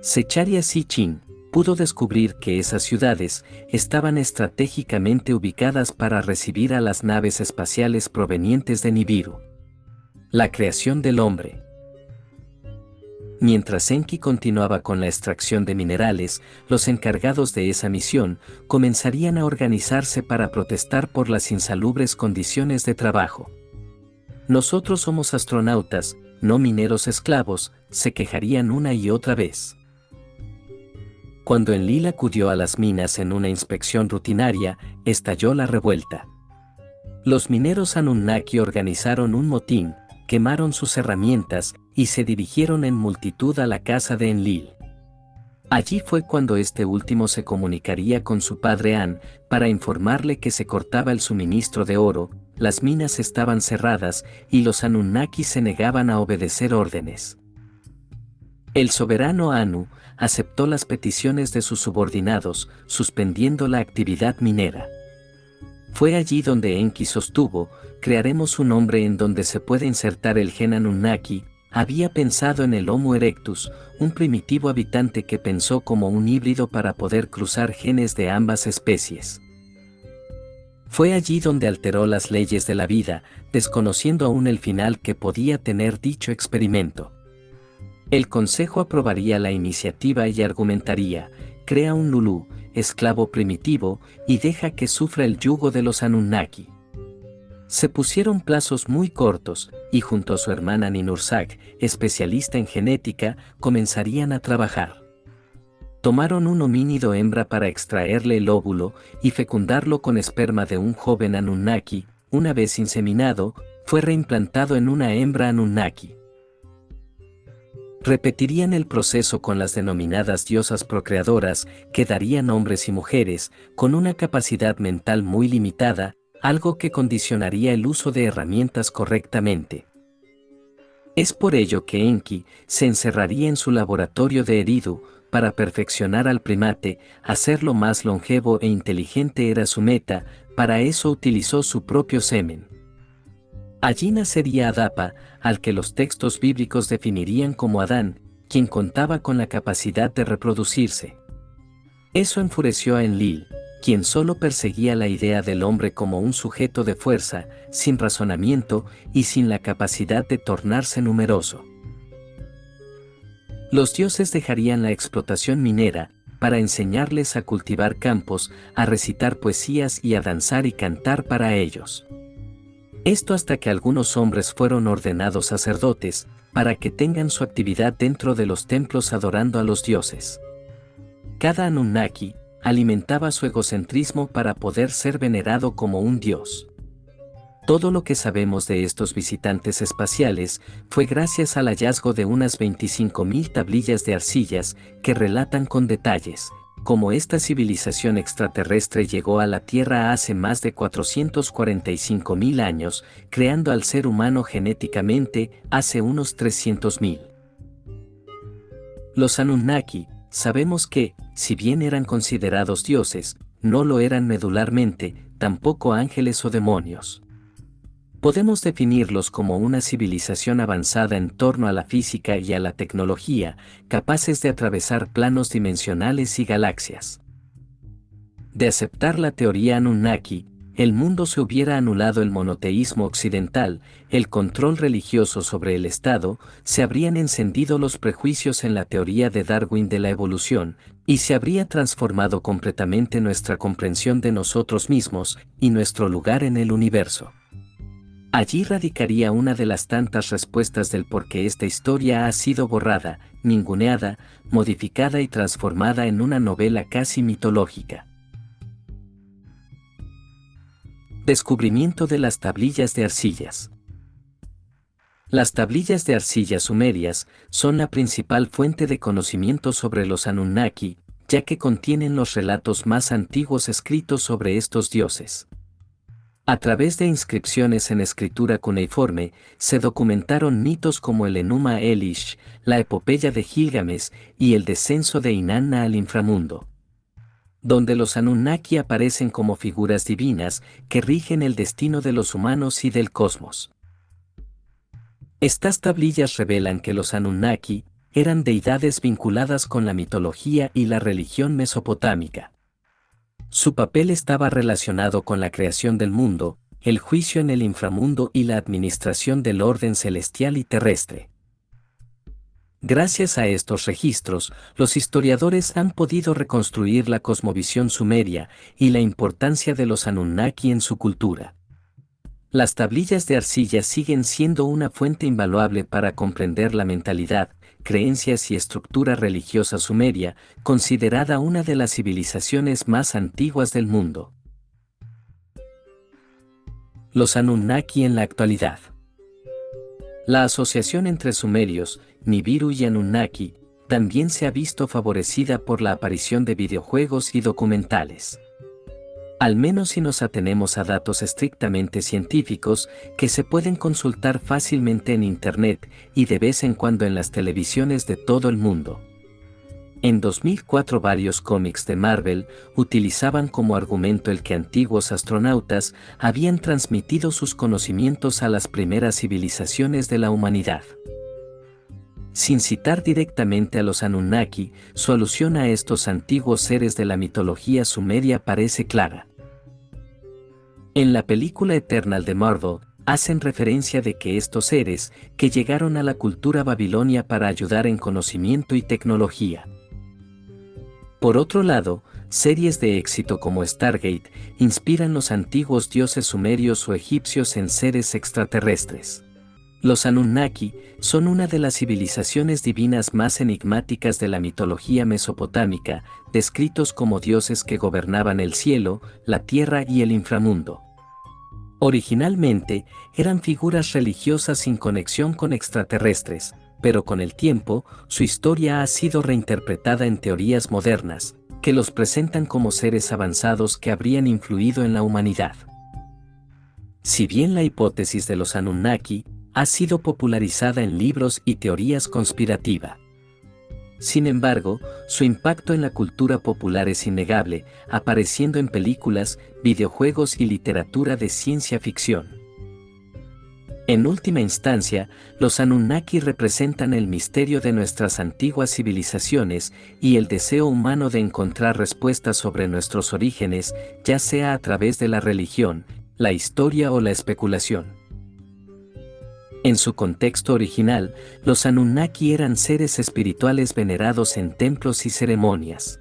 [SPEAKER 1] Secharia Sitchin pudo descubrir que esas ciudades estaban estratégicamente ubicadas para recibir a las naves espaciales provenientes de Nibiru. La creación del hombre. Mientras Enki continuaba con la extracción de minerales, los encargados de esa misión comenzarían a organizarse para protestar por las insalubres condiciones de trabajo. Nosotros somos astronautas, no mineros esclavos, se quejarían una y otra vez. Cuando Enlil acudió a las minas en una inspección rutinaria, estalló la revuelta. Los mineros Anunnaki organizaron un motín, quemaron sus herramientas y se dirigieron en multitud a la casa de Enlil. Allí fue cuando este último se comunicaría con su padre An para informarle que se cortaba el suministro de oro, las minas estaban cerradas y los Anunnaki se negaban a obedecer órdenes. El soberano Anu aceptó las peticiones de sus subordinados, suspendiendo la actividad minera. Fue allí donde Enki sostuvo: crearemos un hombre en donde se puede insertar el gen Anunnaki. Había pensado en el Homo erectus, un primitivo habitante que pensó como un híbrido para poder cruzar genes de ambas especies. Fue allí donde alteró las leyes de la vida, desconociendo aún el final que podía tener dicho experimento. El consejo aprobaría la iniciativa y argumentaría: crea un Lulu, esclavo primitivo, y deja que sufra el yugo de los Anunnaki. Se pusieron plazos muy cortos, y junto a su hermana Ninursak, especialista en genética, comenzarían a trabajar. Tomaron un homínido hembra para extraerle el óvulo y fecundarlo con esperma de un joven Anunnaki. Una vez inseminado, fue reimplantado en una hembra Anunnaki. Repetirían el proceso con las denominadas diosas procreadoras, que darían hombres y mujeres, con una capacidad mental muy limitada, algo que condicionaría el uso de herramientas correctamente. Es por ello que Enki se encerraría en su laboratorio de Eridu, para perfeccionar al primate, hacerlo más longevo e inteligente era su meta. Para eso utilizó su propio semen. Allí nacería Adapa, al que los textos bíblicos definirían como Adán, quien contaba con la capacidad de reproducirse. Eso enfureció a Enlil, quien solo perseguía la idea del hombre como un sujeto de fuerza, sin razonamiento y sin la capacidad de tornarse numeroso. Los dioses dejarían la explotación minera para enseñarles a cultivar campos, a recitar poesías y a danzar y cantar para ellos. Esto hasta que algunos hombres fueron ordenados sacerdotes, para que tengan su actividad dentro de los templos adorando a los dioses. Cada Anunnaki alimentaba su egocentrismo para poder ser venerado como un dios. Todo lo que sabemos de estos visitantes espaciales fue gracias al hallazgo de unas 25.000 tablillas de arcillas que relatan con detalles cómo esta civilización extraterrestre llegó a la Tierra hace más de 445.000 años, creando al ser humano genéticamente hace unos 300.000. Los Anunnaki, sabemos que, si bien eran considerados dioses, no lo eran medularmente, tampoco ángeles o demonios. Podemos definirlos como una civilización avanzada en torno a la física y a la tecnología, capaces de atravesar planos dimensionales y galaxias. De aceptar la teoría Anunnaki, el mundo se hubiera anulado el monoteísmo occidental, el control religioso sobre el Estado, se habrían encendido los prejuicios en la teoría de Darwin de la evolución, y se habría transformado completamente nuestra comprensión de nosotros mismos y nuestro lugar en el universo. Allí radicaría una de las tantas respuestas del por qué esta historia ha sido borrada, ninguneada, modificada y transformada en una novela casi mitológica. Descubrimiento de las tablillas de arcillas. Las tablillas de arcilla sumerias son la principal fuente de conocimiento sobre los Anunnaki, ya que contienen los relatos más antiguos escritos sobre estos dioses. A través de inscripciones en escritura cuneiforme, se documentaron mitos como el Enuma Elish, la epopeya de Gilgamesh y el descenso de Inanna al inframundo, donde los Anunnaki aparecen como figuras divinas que rigen el destino de los humanos y del cosmos. Estas tablillas revelan que los Anunnaki eran deidades vinculadas con la mitología y la religión mesopotámica. Su papel estaba relacionado con la creación del mundo, el juicio en el inframundo y la administración del orden celestial y terrestre. Gracias a estos registros, los historiadores han podido reconstruir la cosmovisión sumeria y la importancia de los Anunnaki en su cultura. Las tablillas de arcilla siguen siendo una fuente invaluable para comprender la mentalidad, creencias y estructura religiosa sumeria, considerada una de las civilizaciones más antiguas del mundo. Los Anunnaki en la actualidad. La asociación entre sumerios, Nibiru y Anunnaki, también se ha visto favorecida por la aparición de videojuegos y documentales. Al menos si nos atenemos a datos estrictamente científicos que se pueden consultar fácilmente en Internet y de vez en cuando en las televisiones de todo el mundo. En 2004 varios cómics de Marvel utilizaban como argumento el que antiguos astronautas habían transmitido sus conocimientos a las primeras civilizaciones de la humanidad. Sin citar directamente a los Anunnaki, su alusión a estos antiguos seres de la mitología sumeria parece clara. En la película Eternal de Marvel, hacen referencia de que estos seres, que llegaron a la cultura babilonia para ayudar en conocimiento y tecnología. Por otro lado, series de éxito como Stargate inspiran los antiguos dioses sumerios o egipcios en seres extraterrestres. Los Anunnaki son una de las civilizaciones divinas más enigmáticas de la mitología mesopotámica, descritos como dioses que gobernaban el cielo, la tierra y el inframundo. Originalmente, eran figuras religiosas sin conexión con extraterrestres, pero con el tiempo, su historia ha sido reinterpretada en teorías modernas, que los presentan como seres avanzados que habrían influido en la humanidad. Si bien la hipótesis de los Anunnaki ha sido popularizada en libros y teorías conspirativas. Sin embargo, su impacto en la cultura popular es innegable, apareciendo en películas, videojuegos y literatura de ciencia ficción. En última instancia, los Anunnaki representan el misterio de nuestras antiguas civilizaciones y el deseo humano de encontrar respuestas sobre nuestros orígenes, ya sea a través de la religión, la historia o la especulación. En su contexto original, los Anunnaki eran seres espirituales venerados en templos y ceremonias.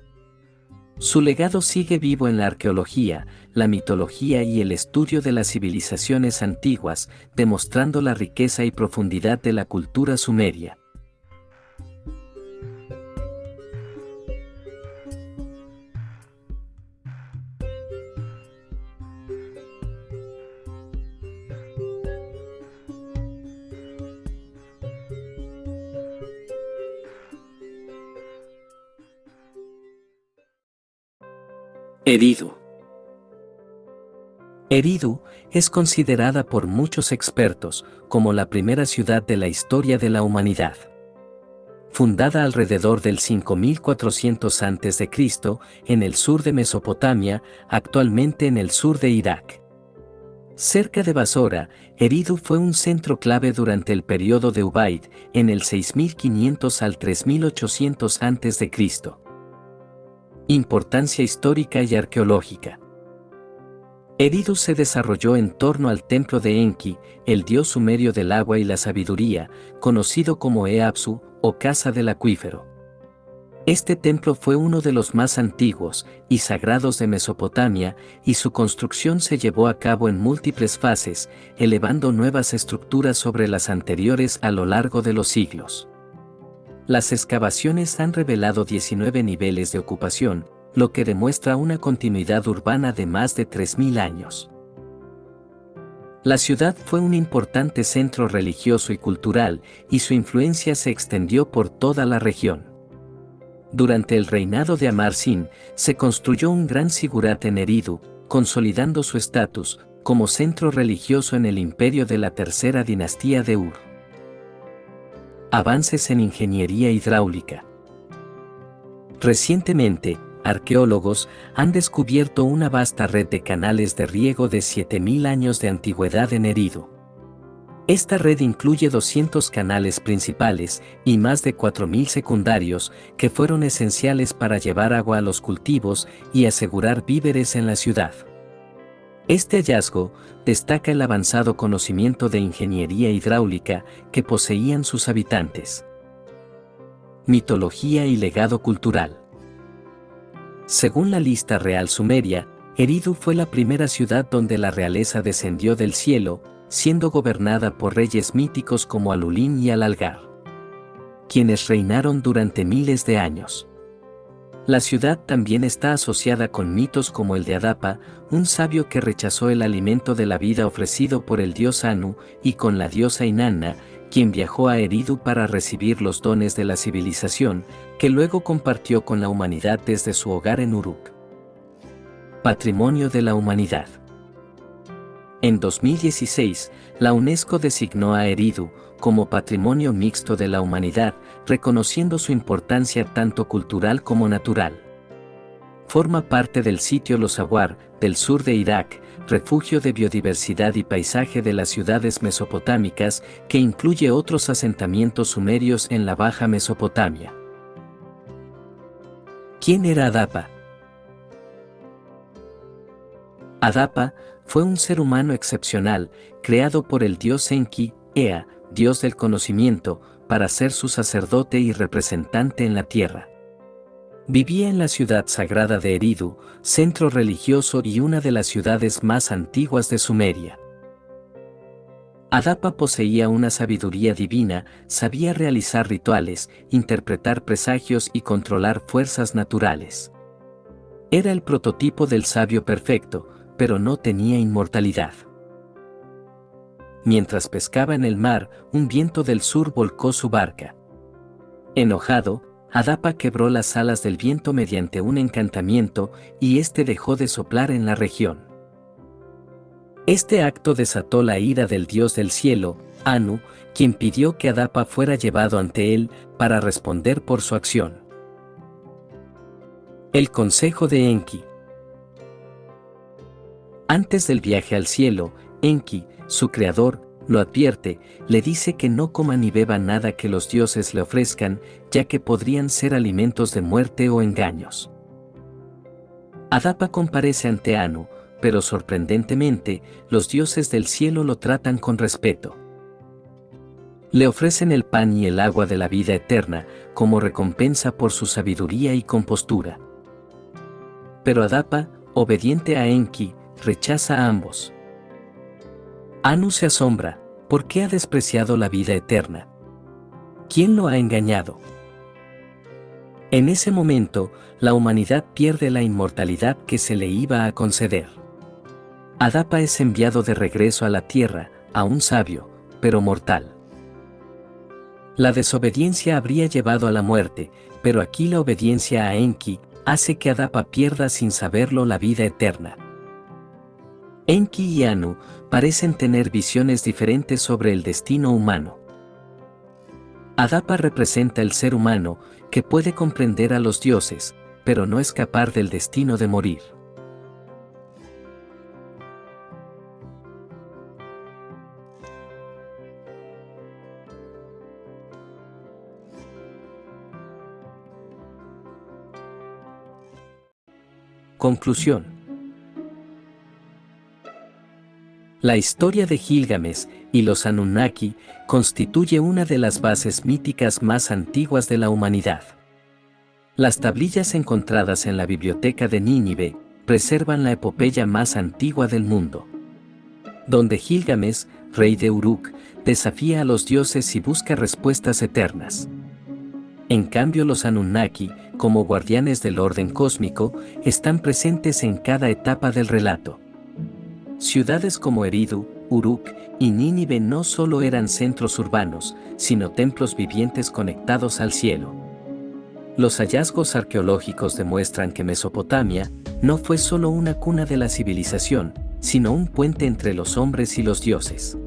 [SPEAKER 1] Su legado sigue vivo en la arqueología, la mitología y el estudio de las civilizaciones antiguas, demostrando la riqueza y profundidad de la cultura sumeria. Eridu. Eridu es considerada por muchos expertos como la primera ciudad de la historia de la humanidad. Fundada alrededor del 5400 a.C. en el sur de Mesopotamia, actualmente en el sur de Irak. Cerca de Basora, Eridu fue un centro clave durante el periodo de Ubayd, en el 6500 al 3800 a.C. Importancia histórica y arqueológica. Eridu se desarrolló en torno al templo de Enki, el dios sumerio del agua y la sabiduría, conocido como Eapsu, o casa del acuífero. Este templo fue uno de los más antiguos y sagrados de Mesopotamia, y su construcción se llevó a cabo en múltiples fases, elevando nuevas estructuras sobre las anteriores a lo largo de los siglos. Las excavaciones han revelado 19 niveles de ocupación, lo que demuestra una continuidad urbana de más de 3000 años. La ciudad fue un importante centro religioso y cultural, y su influencia se extendió por toda la región. Durante el reinado de Amar-Sin, se construyó un gran sigurat en Eridu, consolidando su estatus como centro religioso en el imperio de la tercera dinastía de Ur. Avances en ingeniería hidráulica. Recientemente, arqueólogos han descubierto una vasta red de canales de riego de 7000 años de antigüedad en Eridu. Esta red incluye 200 canales principales y más de 4000 secundarios que fueron esenciales para llevar agua a los cultivos y asegurar víveres en la ciudad. Este hallazgo destaca el avanzado conocimiento de ingeniería hidráulica que poseían sus habitantes. Mitología y legado cultural. Según la lista real sumeria, Eridu fue la primera ciudad donde la realeza descendió del cielo, siendo gobernada por reyes míticos como Alulín y Alalgar, quienes reinaron durante miles de años. La ciudad también está asociada con mitos como el de Adapa, un sabio que rechazó el alimento de la vida ofrecido por el dios Anu, y con la diosa Inanna, quien viajó a Eridu para recibir los dones de la civilización, que luego compartió con la humanidad desde su hogar en Uruk. Patrimonio de la Humanidad. En 2016, la UNESCO designó a Eridu como Patrimonio Mixto de la Humanidad, reconociendo su importancia tanto cultural como natural. Forma parte del sitio Los Aguar, del sur de Irak, refugio de biodiversidad y paisaje de las ciudades mesopotámicas, que incluye otros asentamientos sumerios en la Baja Mesopotamia. ¿Quién era Adapa? Adapa fue un ser humano excepcional, creado por el dios Enki, Ea, dios del conocimiento, para ser su sacerdote y representante en la tierra. Vivía en la ciudad sagrada de Eridu, centro religioso y una de las ciudades más antiguas de Sumeria. Adapa poseía una sabiduría divina, sabía realizar rituales, interpretar presagios y controlar fuerzas naturales. Era el prototipo del sabio perfecto, pero no tenía inmortalidad. Mientras pescaba en el mar, un viento del sur volcó su barca. Enojado, Adapa quebró las alas del viento mediante un encantamiento, y éste dejó de soplar en la región. Este acto desató la ira del dios del cielo, Anu, quien pidió que Adapa fuera llevado ante él para responder por su acción. El consejo de Enki. Antes del viaje al cielo, Enki, su creador, lo advierte, le dice que no coma ni beba nada que los dioses le ofrezcan, ya que podrían ser alimentos de muerte o engaños. Adapa comparece ante Anu, pero sorprendentemente, los dioses del cielo lo tratan con respeto. Le ofrecen el pan y el agua de la vida eterna, como recompensa por su sabiduría y compostura. Pero Adapa, obediente a Enki, rechaza a ambos. Anu se asombra, ¿por qué ha despreciado la vida eterna? ¿Quién lo ha engañado? En ese momento, la humanidad pierde la inmortalidad que se le iba a conceder. Adapa es enviado de regreso a la tierra, a un sabio, pero mortal. La desobediencia habría llevado a la muerte, pero aquí la obediencia a Enki hace que Adapa pierda sin saberlo la vida eterna. Enki y Anu parecen tener visiones diferentes sobre el destino humano. Adapa representa el ser humano, que puede comprender a los dioses, pero no escapar del destino de morir. Conclusión. La historia de Gilgamesh y los Anunnaki constituye una de las bases míticas más antiguas de la humanidad. Las tablillas encontradas en la biblioteca de Nínive preservan la epopeya más antigua del mundo, donde Gilgamesh, rey de Uruk, desafía a los dioses y busca respuestas eternas. En cambio, los Anunnaki, como guardianes del orden cósmico, están presentes en cada etapa del relato. Ciudades como Eridu, Uruk y Nínive no solo eran centros urbanos, sino templos vivientes conectados al cielo. Los hallazgos arqueológicos demuestran que Mesopotamia no fue solo una cuna de la civilización, sino un puente entre los hombres y los dioses.